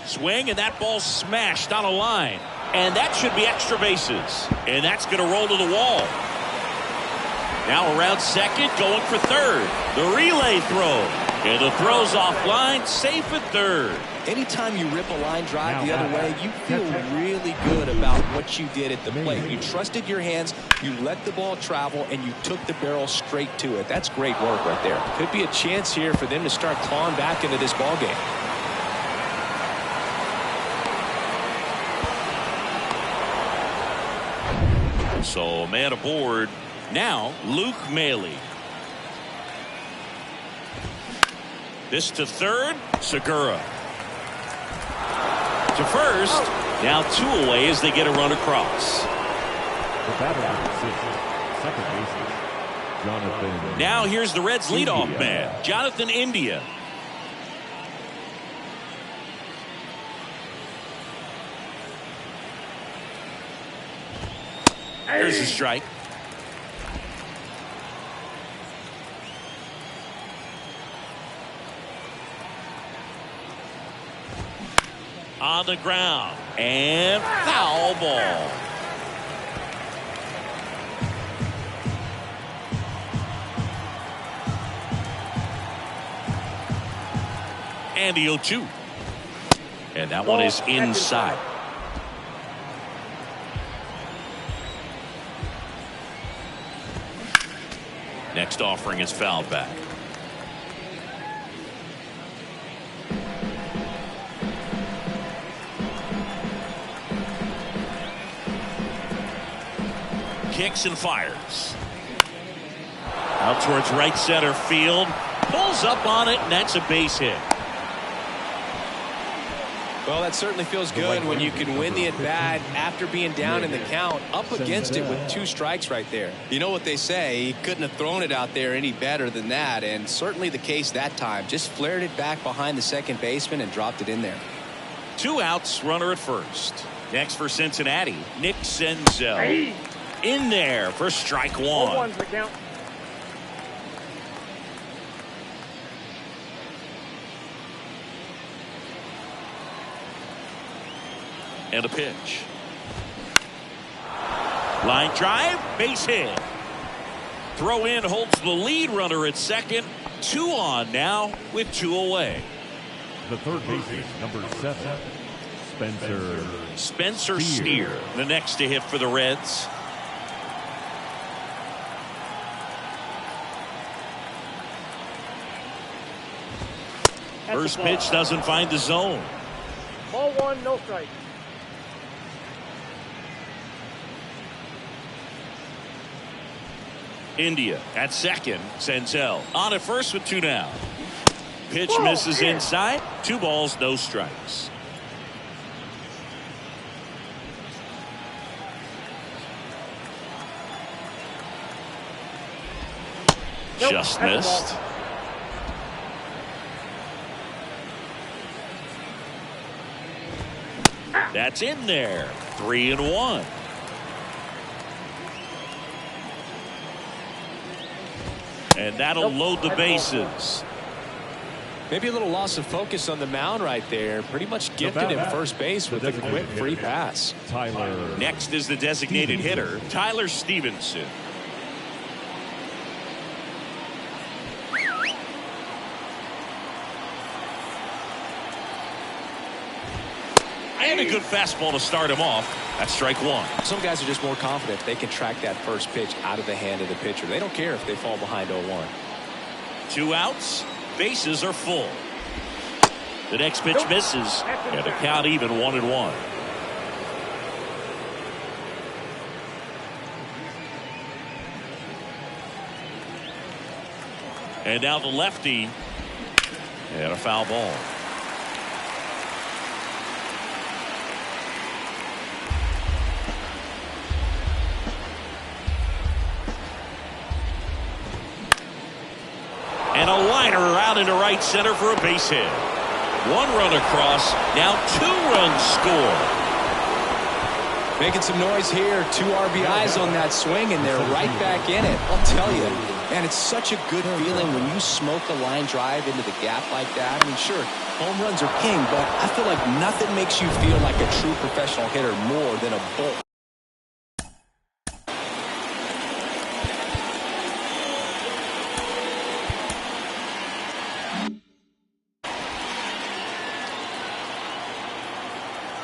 Swing, and that ball smashed on a line. And that should be extra bases. And that's going to roll to the wall. Now around second, going for third. The relay throw. And the throw's offline, safe at third. Anytime you rip a line drive the other way, you feel really good about what you did at the plate. You trusted your hands, you let the ball travel, and you took the barrel straight to it. That's great work right there. Could be a chance here for them to start clawing back into this ball game. So man aboard. Now Luke Maile. This to third, Segura. To first, now 2 away as they get a run across. The batter at second baseman, Jonathan. Now here's the Reds' leadoff man, Jonathan India. There's a strike. On the ground, and foul ball. And the 0-2. And that one is inside. Next offering is fouled back. Kicks and fires. Out towards right center field. Pulls up on it, and that's a base hit. Well, that certainly feels good when you can win the at-bat after being down in the count, up against it with 2 strikes right there. You know what they say, he couldn't have thrown it out there any better than that, and certainly the case that time. Just flared it back behind the second baseman and dropped it in there. 2 outs, runner at first. Next for Cincinnati, Nick Senzel. In there for strike 1. 0-1's the count. And a pitch. Line drive, base hit. Throw in holds the lead runner at second. 2 on now with 2 away. The third baseman, number 7, Spencer Steer, the next to hit for the Reds. First pitch doesn't find the zone. Ball 1, no strike. India at second. Senzel on at first with 2 down. Pitch misses inside. 2 balls, no strikes. Just missed. That's in there. 3-1. And that'll load the bases. Maybe a little loss of focus on the mound right there. Pretty much gifted him first base with a quick free pass. Tyler. Next is the designated hitter, Tyler Stevenson. And a good fastball to start him off. That's strike one. Some guys are just more confident they can track that first pitch out of the hand of the pitcher. They don't care if they fall behind 0-1. 2 outs. Bases are full. The next pitch misses. And the count even 1-1. And now the lefty. And a foul ball. And a liner out into right center for a base hit. 1 run across. Now 2 runs score. Making some noise here. 2 RBIs on that swing, and they're right back in it. I'll tell you, man, it's such a good feeling when you smoke a line drive into the gap like that. I mean, sure, home runs are king, but I feel like nothing makes you feel like a true professional hitter more than a bolt.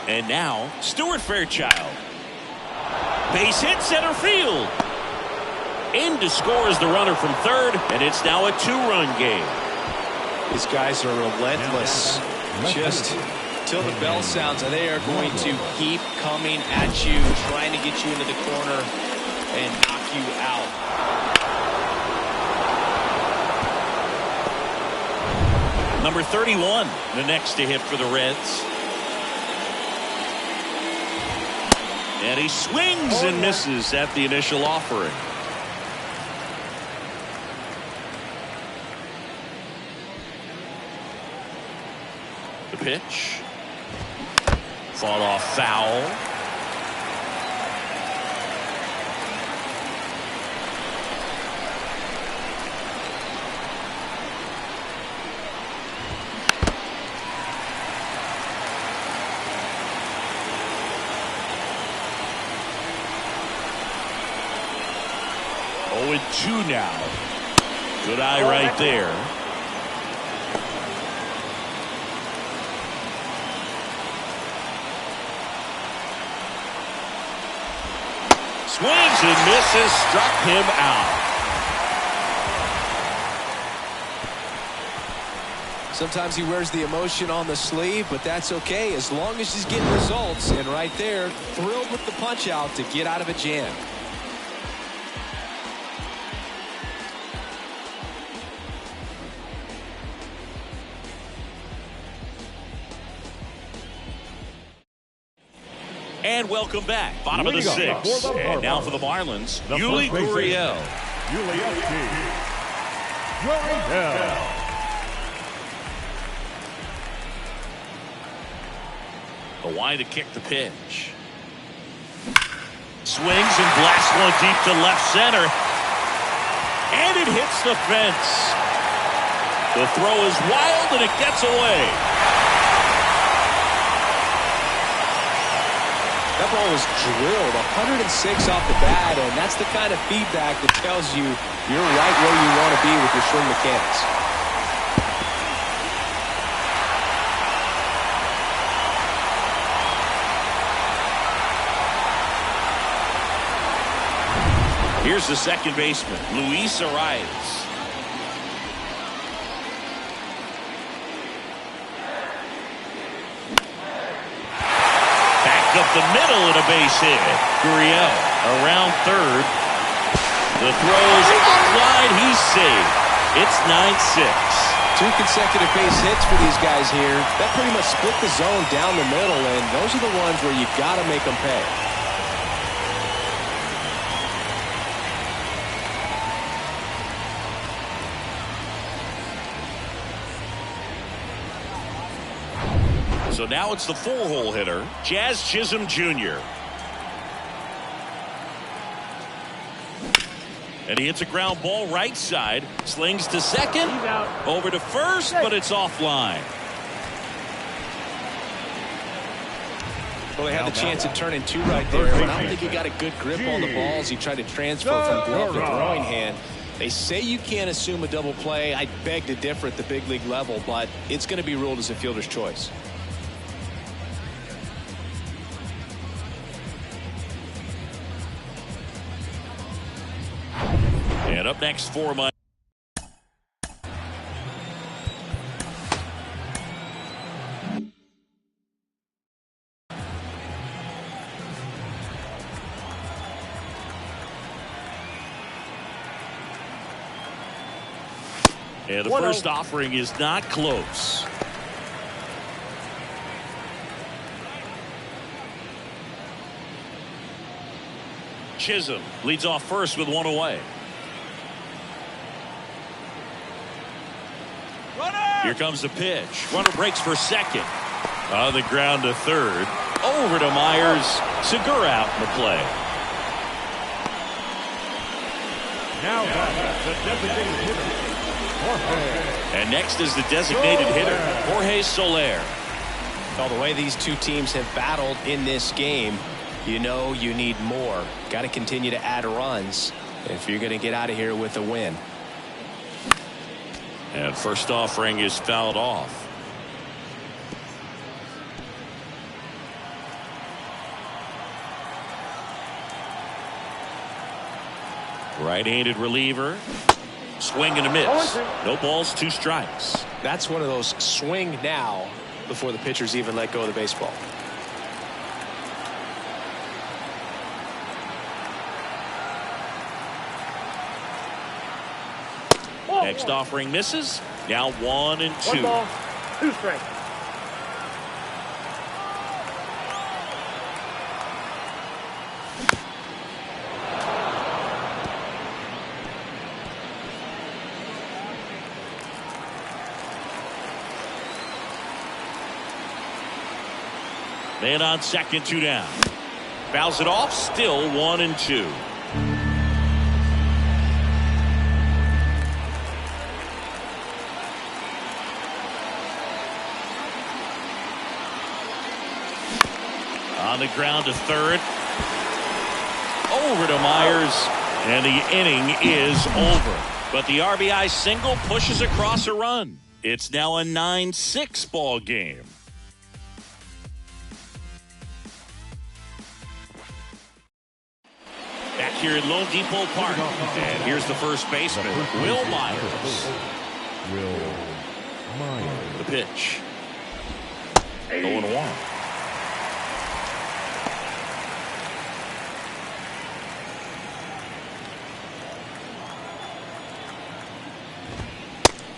And now, Stuart Fairchild. Base hit center field. In to score is the runner from third, and it's now a 2-run game. These guys are relentless. Just till the bell sounds, and they are going to keep coming at you, trying to get you into the corner and knock you out. Number 31, the next to hit for the Reds. And he swings and misses at the initial offering. The pitch. Fought off foul. Oh, and 2 now. Good eye right there. Swings and misses, struck him out. Sometimes he wears the emotion on the sleeve, but that's okay as long as he's getting results. And right there, thrilled with the punch out to get out of a jam. And welcome back. Bottom of the 6th. And now for the Marlins, Yuli Gurriel. The wide to kick the pitch. Swings and blasts one deep to left center. And it hits the fence. The throw is wild and it gets away. That ball was drilled 106 off the bat, and that's the kind of feedback that tells you you're right where you want to be with your swing mechanics. Here's the second baseman, Luis Arias. Up the middle and a base hit. Gurriel around third. The throws offline. He's safe. It's 9-6. 2 consecutive base hits for these guys here. That pretty much split the zone down the middle, and those are the ones where you got to make them pay. So now it's the 4-hole hitter, Jazz Chisholm Jr. And he hits a ground ball right side, slings to second, over to first, but it's offline. Well, they had the chance of turning 2 right there, but I don't think he got a good grip on the balls. He tried to transfer from glove to throwing hand. They say you can't assume a double play. I beg to differ at the big league level, but it's going to be ruled as a fielder's choice. And up next for my and the first offering is not close. Chisholm leads off first with one away. Here comes the pitch. Runner breaks for second. On the ground to third. Over to Myers. Segura out in the play. Now the designated hitter, Jorge. And next is the designated hitter, Jorge Soler. Well, the way these two teams have battled in this game, you know you need more. Got to continue to add runs if you're going to get out of here with a win. And first offering is fouled off. Right-handed reliever. Swing and a miss. No balls, 2 strikes. That's one of those swing now before the pitchers even let go of the baseball. Next offering misses. Now 1 and 2. 1 ball, 2 strikes. Man on second, 2 down. Fouls it off. Still 1 and 2. On the ground to third. Over to Myers. And the inning is over. But the RBI single pushes across a run. It's now a 9-6 ball game. Back here at Lone Depot Park. And here's the first baseman, Will Myers. Will Myers. The pitch. 0-1.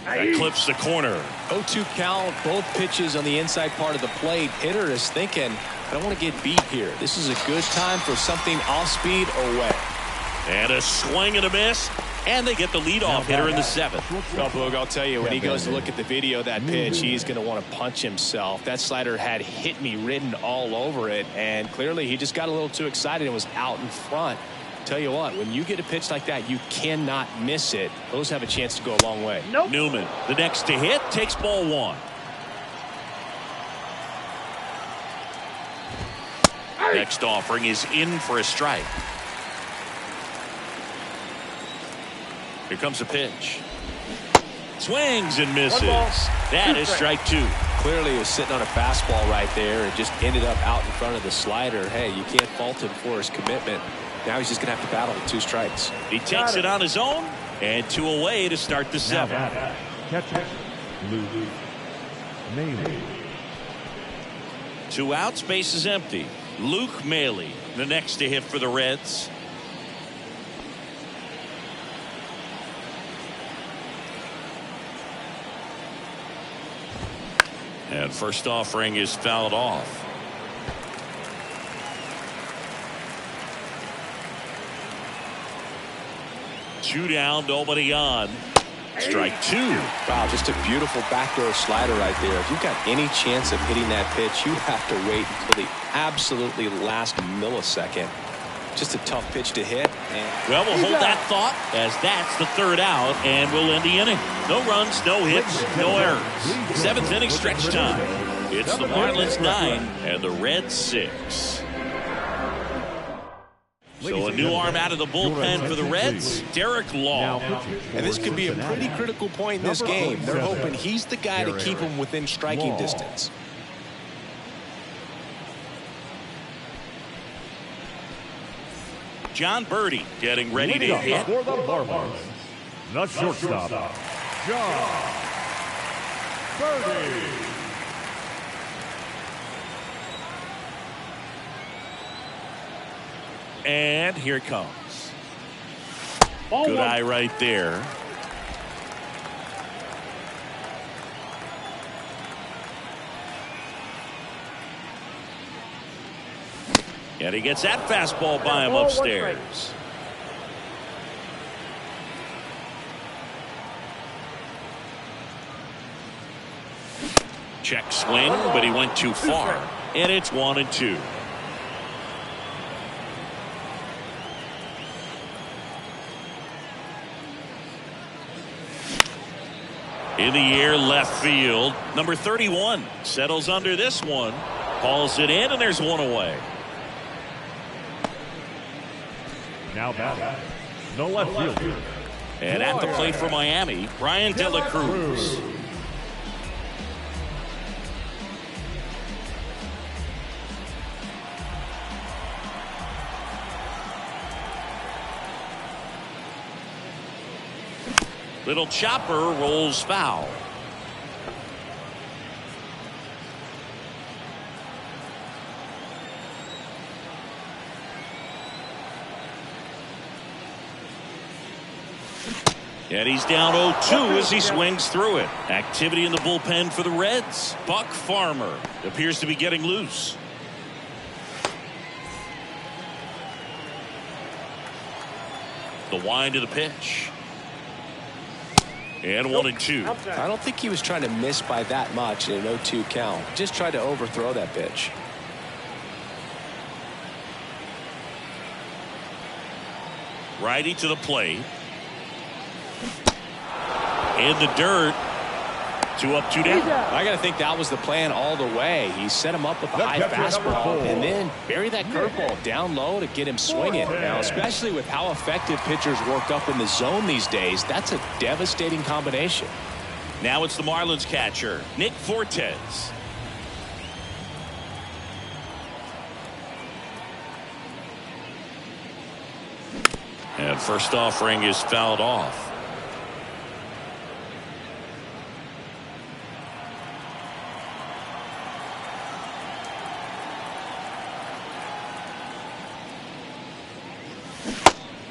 That clips the corner. 0-2 count, both pitches on the inside part of the plate. Hitter is thinking, I don't want to get beat here. This is a good time for something off speed or wet. And a swing and a miss. And they get the leadoff hitter in the 7th. Well, Boog, I'll tell you, when he goes to look at the video of that pitch, he's going to want to punch himself. That slider had hit me written all over it, and clearly he just got a little too excited and was out in front. Tell you what, when you get a pitch like that, you cannot miss it. Those have a chance to go a long way. Nope. Newman, the next to hit, takes ball 1. Next offering is in for a strike. Here comes a pitch. Swings and misses. That is strike 2. Clearly he was sitting on a fastball right there and just ended up out in front of the slider. Hey, you can't fault him for his commitment. Now he's just going to have to battle with 2 strikes. He takes it on his own, and 2 away to start the 7th. Catcher, Luke Maile. 2 outs, base is empty. Luke Maile, the next to hit for the Reds. And first offering is fouled off. Two down, nobody on. Strike 2. Wow, just a beautiful backdoor slider right there. If you've got any chance of hitting that pitch, you have to wait until the absolutely last millisecond. Just a tough pitch to hit. Well, we'll hold that thought as that's the 3rd out, and we'll end the inning. No runs, no hits, no errors. 7th inning stretch time. It's the Marlins 9 and the Reds 6. So a new arm out of the bullpen for the Reds, Derek Law. And this could be a pretty critical point in this game. They're hoping he's the guy to keep them within striking distance. John Birdie getting ready to hit. For the Marlins, The shortstop, John Birdie. And here it comes. Ball Good one. eye right there. And he gets that fastball by him Ball, one upstairs. Check swing, but he went too far. And it's 1-2. In the air, left field. Number 31 settles under this one. Hauls it in, and there's one away. Now batting, the left fielder. And at the plate for Miami, Brian De La Cruz. Little chopper rolls foul. And he's down 0-2 as he swings through it. Activity in the bullpen for the Reds. Buck Farmer appears to be getting loose. The wind of the pitch. And 1-2. I don't think he was trying to miss by that much in an 0-2 count. Just tried to overthrow that pitch. Righty to the plate. In the dirt. 2 up, 2 down. I got to think that was the plan all the way. He set him up with the high fastball and then bury that curveball down low to get him swinging. Now, especially with how effective pitchers work up in the zone these days, that's a devastating combination. Now it's the Marlins catcher, Nick Fortes. And first offering is fouled off.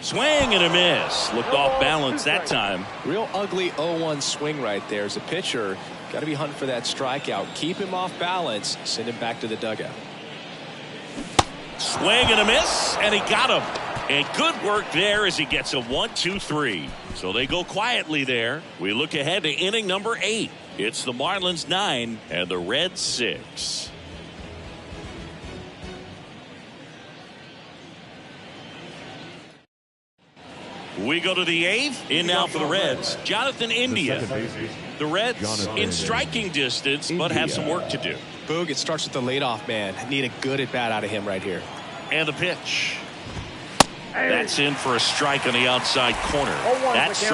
Swing and a miss. Looked off balance that time. Real ugly 0-1 swing right there. As a pitcher, got to be hunting for that strikeout. Keep him off balance. Send him back to the dugout. Swing and a miss, and he got him. And good work there as he gets a 1-2-3. So they go quietly there. We look ahead to inning number 8. It's the Marlins 9 and the Reds 6. We go to the 8th. In now for the Reds, Jonathan India. The Reds in striking distance, but have some work to do. Boog, it starts with the leadoff man. Need a good at bat out of him right here. And the pitch. That's in for a strike on the outside corner. That's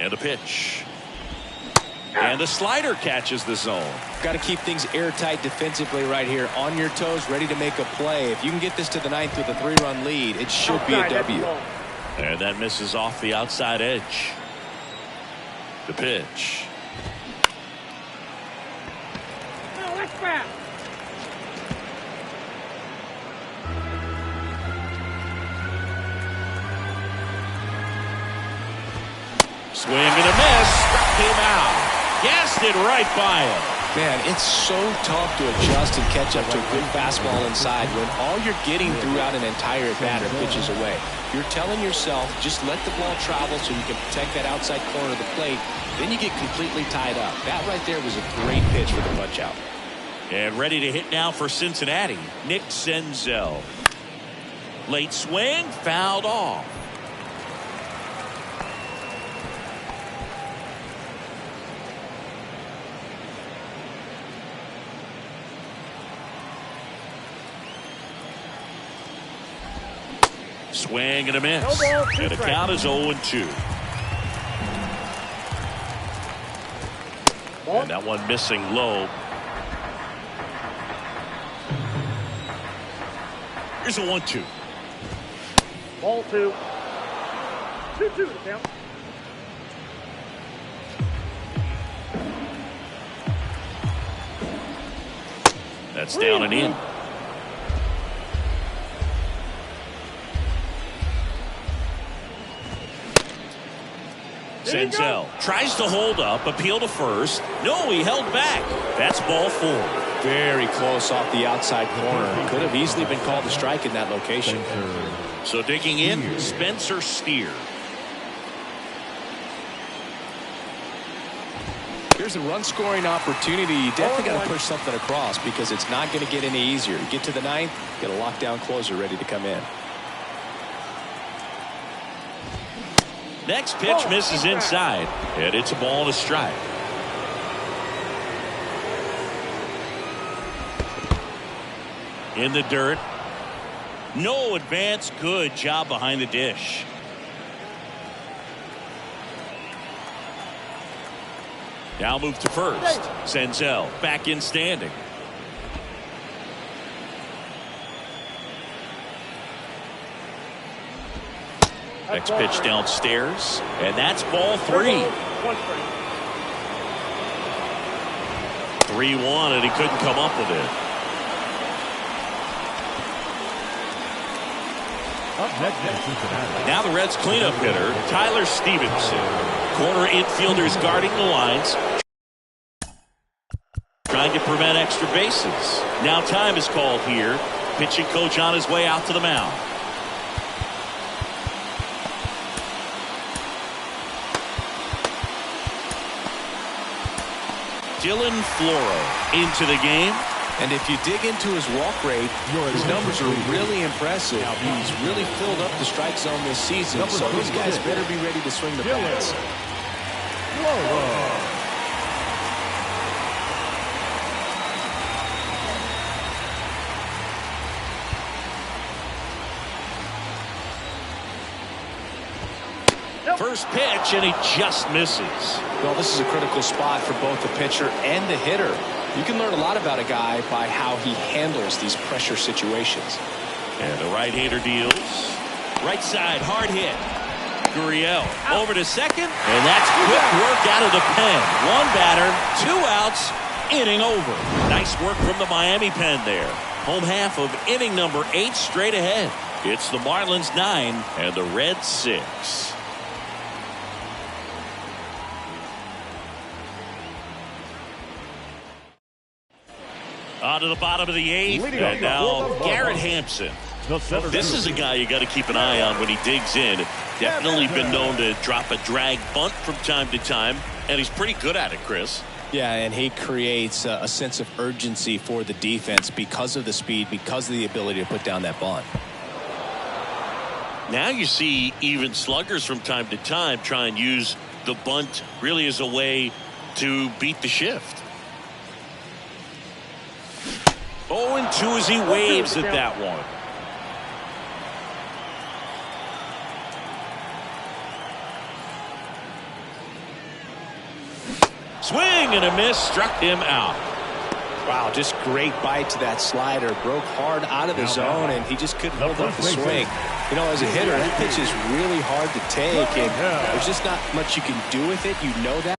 and a pitch. And the slider catches the zone. Got to keep things airtight defensively right here. On your toes, ready to make a play. If you can get this to the 9th with a 3-run lead, it should be a W. And that misses off the outside edge. The pitch. Swing and a miss. Struck him out. Gassed it right by him. Man, it's so tough to adjust and catch up to a good fastball inside when all you're getting throughout an entire at-bat are pitches away. You're telling yourself, just let the ball travel so you can protect that outside corner of the plate. Then you get completely tied up. That right there was a great pitch for the punch-out. And ready to hit now for Cincinnati, Nick Senzel. Late swing, fouled off. Swing and a miss. And the count is 0-2. And that one missing low. Here's a 1-2. Ball 2. 2-2 to count. That's down and in. Senzel tries to hold up, appeal to first. No, he held back. That's ball 4. Very close off the outside corner. Could have easily been called a strike in that location. So digging in, Spencer Steer. Here's a run-scoring opportunity. You definitely got to push something across because it's not going to get any easier. You get to the ninth, get a lockdown closer ready to come in. Next pitch misses inside, and it's a ball and a strike. In the dirt. No advance. Good job behind the dish. Now move to first. Senzel back in standing. Next pitch downstairs, and that's ball 3. 3-1, and he couldn't come up with it. Now the Reds cleanup hitter, Tyler Stevenson. Corner infielders guarding the lines, trying to prevent extra bases. Now time is called here. Pitching coach on his way out to the mound. Dylan Floro into the game. And if you dig into his walk rate, his numbers are really impressive. He's really filled up the strike zone this season, so these guys better be ready to swing the bats. First pitch, and he just misses. Well, this is a critical spot for both the pitcher and the hitter. You can learn a lot about a guy by how he handles these pressure situations. And the right-hander deals. Right side, hard hit. Gurriel over to second, and that's quick work out of the pen. One batter, 2 outs, inning over. Nice work from the Miami pen there. Home half of inning number 8 straight ahead. It's the Marlins 9 and the Reds 6. On to the bottom of the 8th, and now Garrett Hampson. This is a guy you got to keep an eye on when he digs in. Definitely been known to drop a drag bunt from time to time, and he's pretty good at it, Chris. Yeah, and he creates a sense of urgency for the defense because of the speed, because of the ability to put down that bunt. Now you see even sluggers from time to time try and use the bunt really as a way to beat the shift. 0-2 as he waves at that one. Swing and a miss, struck him out. Wow, just great bite to that slider. Broke hard out of the zone, and he just couldn't hold up the swing. You know, as a hitter, that pitch is really hard to take, and there's just not much you can do with it. You know that.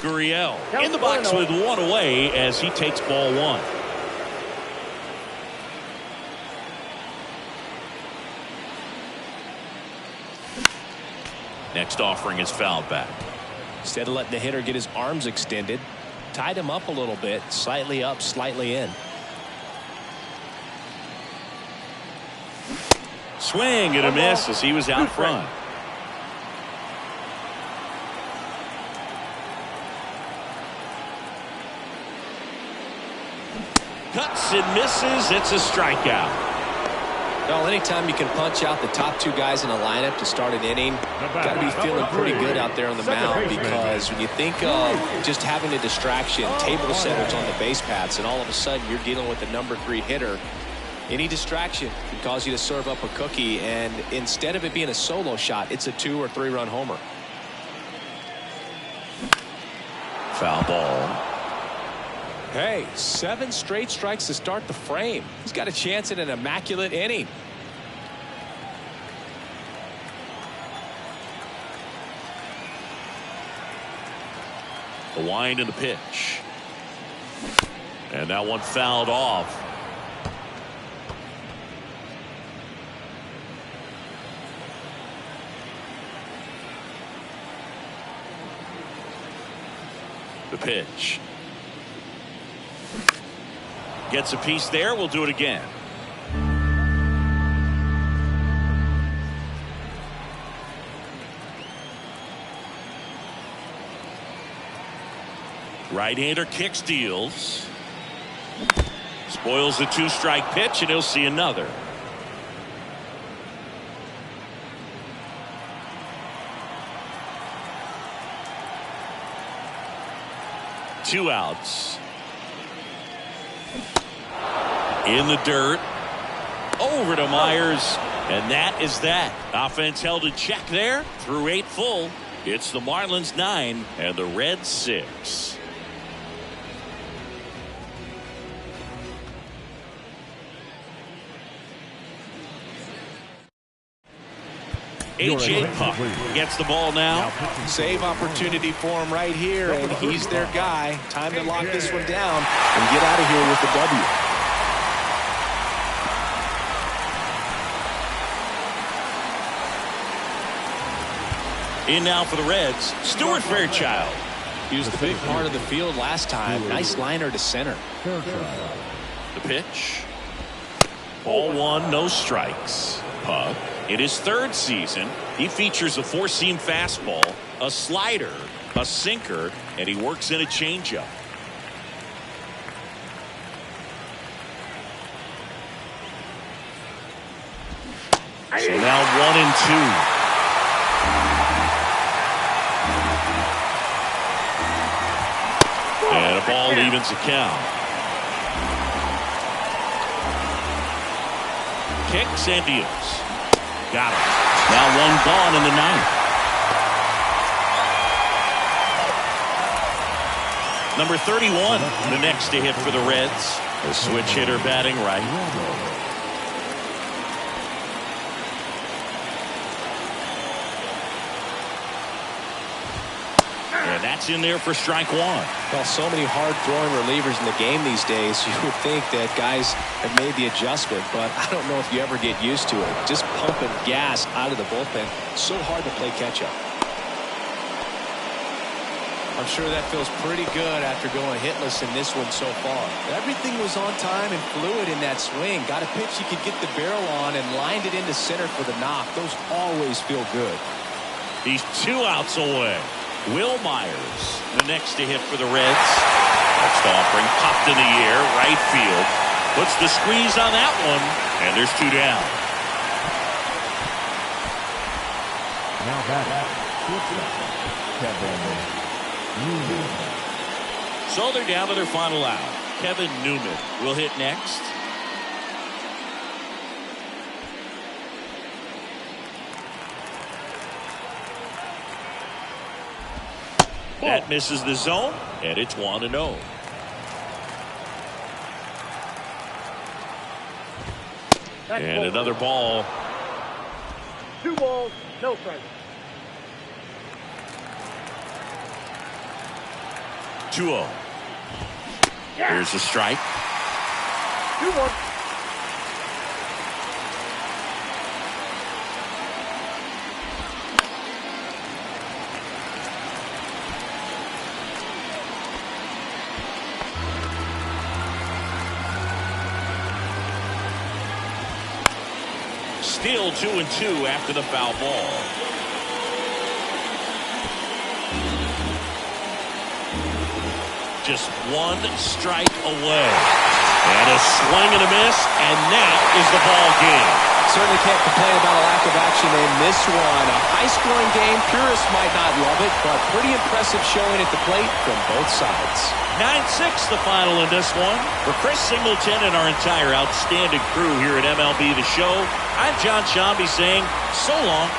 Gurriel in the box with 1 away as he takes ball 1. Next offering is fouled back. Instead of letting the hitter get his arms extended, tied him up a little bit, slightly up, slightly in. Swing and a miss as he was out front. Cuts and misses. It's a strikeout. Well, anytime you can punch out the top two guys in a lineup to start an inning, got to be feeling pretty good out there on the mound, because when you think of just having a distraction, table setters on the base paths, and all of a sudden you're dealing with the #3 hitter, any distraction can cause you to serve up a cookie, and instead of it being a solo shot, it's a 2 or 3 run homer. Foul ball. Hey, 7 straight strikes to start the frame. He's got a chance at an immaculate inning. The wind and the pitch. And that one fouled off. The pitch. Gets a piece there. We'll do it again. Right-hander kicks, deals. Spoils the 2-strike pitch, and he'll see another. Two outs. In the dirt. Over to Myers. And that is that. Offense held in check there. Through 8 full. It's the Marlins 9 and the Reds 6. A.J. Puck gets the ball now. Save opportunity for him right here, and he's their guy. Time to lock this one down and get out of here with the W. In now for the Reds, Stuart Fairchild. He was the big part of the field last time. Nice liner to center. The pitch. Ball 1, no strikes. Puck. In his 3rd season, he features a 4-seam fastball, a slider, a sinker, and he works in a changeup. So now 1 and 2. And a ball evens the count. Kicks and deals. Got it. Now 1 gone in the 9th. Number 31, the next to hit for the Reds. The switch hitter batting right. And that's in there for strike 1. Well, so many hard-throwing relievers in the game these days, you would think that guys have made the adjustment, but I don't know if you ever get used to it. Just pumping gas out of the bullpen. So hard to play catch-up. I'm sure that feels pretty good after going hitless in this one so far. Everything was on time and fluid in that swing. Got a pitch you could get the barrel on and lined it into center for the knock. Those always feel good. He's 2 outs away. Will Myers, the next to hit for the Reds. Next offering popped in the air, right field. Puts the squeeze on that one, and there's 2 down. Now batting, Kevin Newman. So they're down to their final out. Kevin Newman will hit next. That misses the zone, and it's 1-0. And another ball. 2 balls, no strikes. 2-0. Here's the strike. 2-1. Still 2-2 after the foul ball. Just 1 strike away. And a swing and a miss, and that is the ball game. Certainly can't complain about a lack of action in this one. A high-scoring game. Purists might not love it, but pretty impressive showing at the plate from both sides. 9-6 the final in this one. For Chris Singleton and our entire outstanding crew here at MLB The Show, I'm John Shambi saying so long.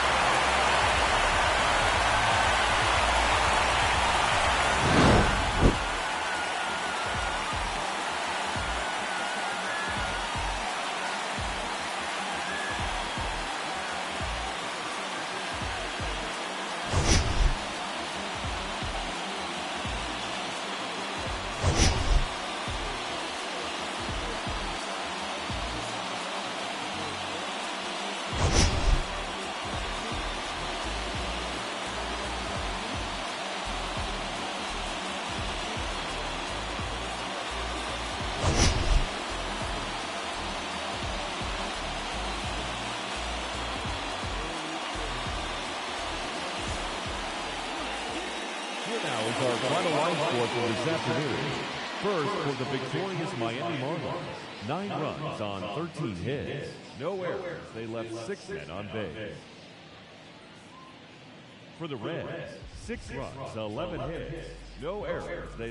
Now is our final line score for this afternoon. First, for the victorious Miami Marlins, 9 runs on 13 hits. No errors. They left 6 men on base. For the Reds, 6 runs, 11 hits. No errors. They left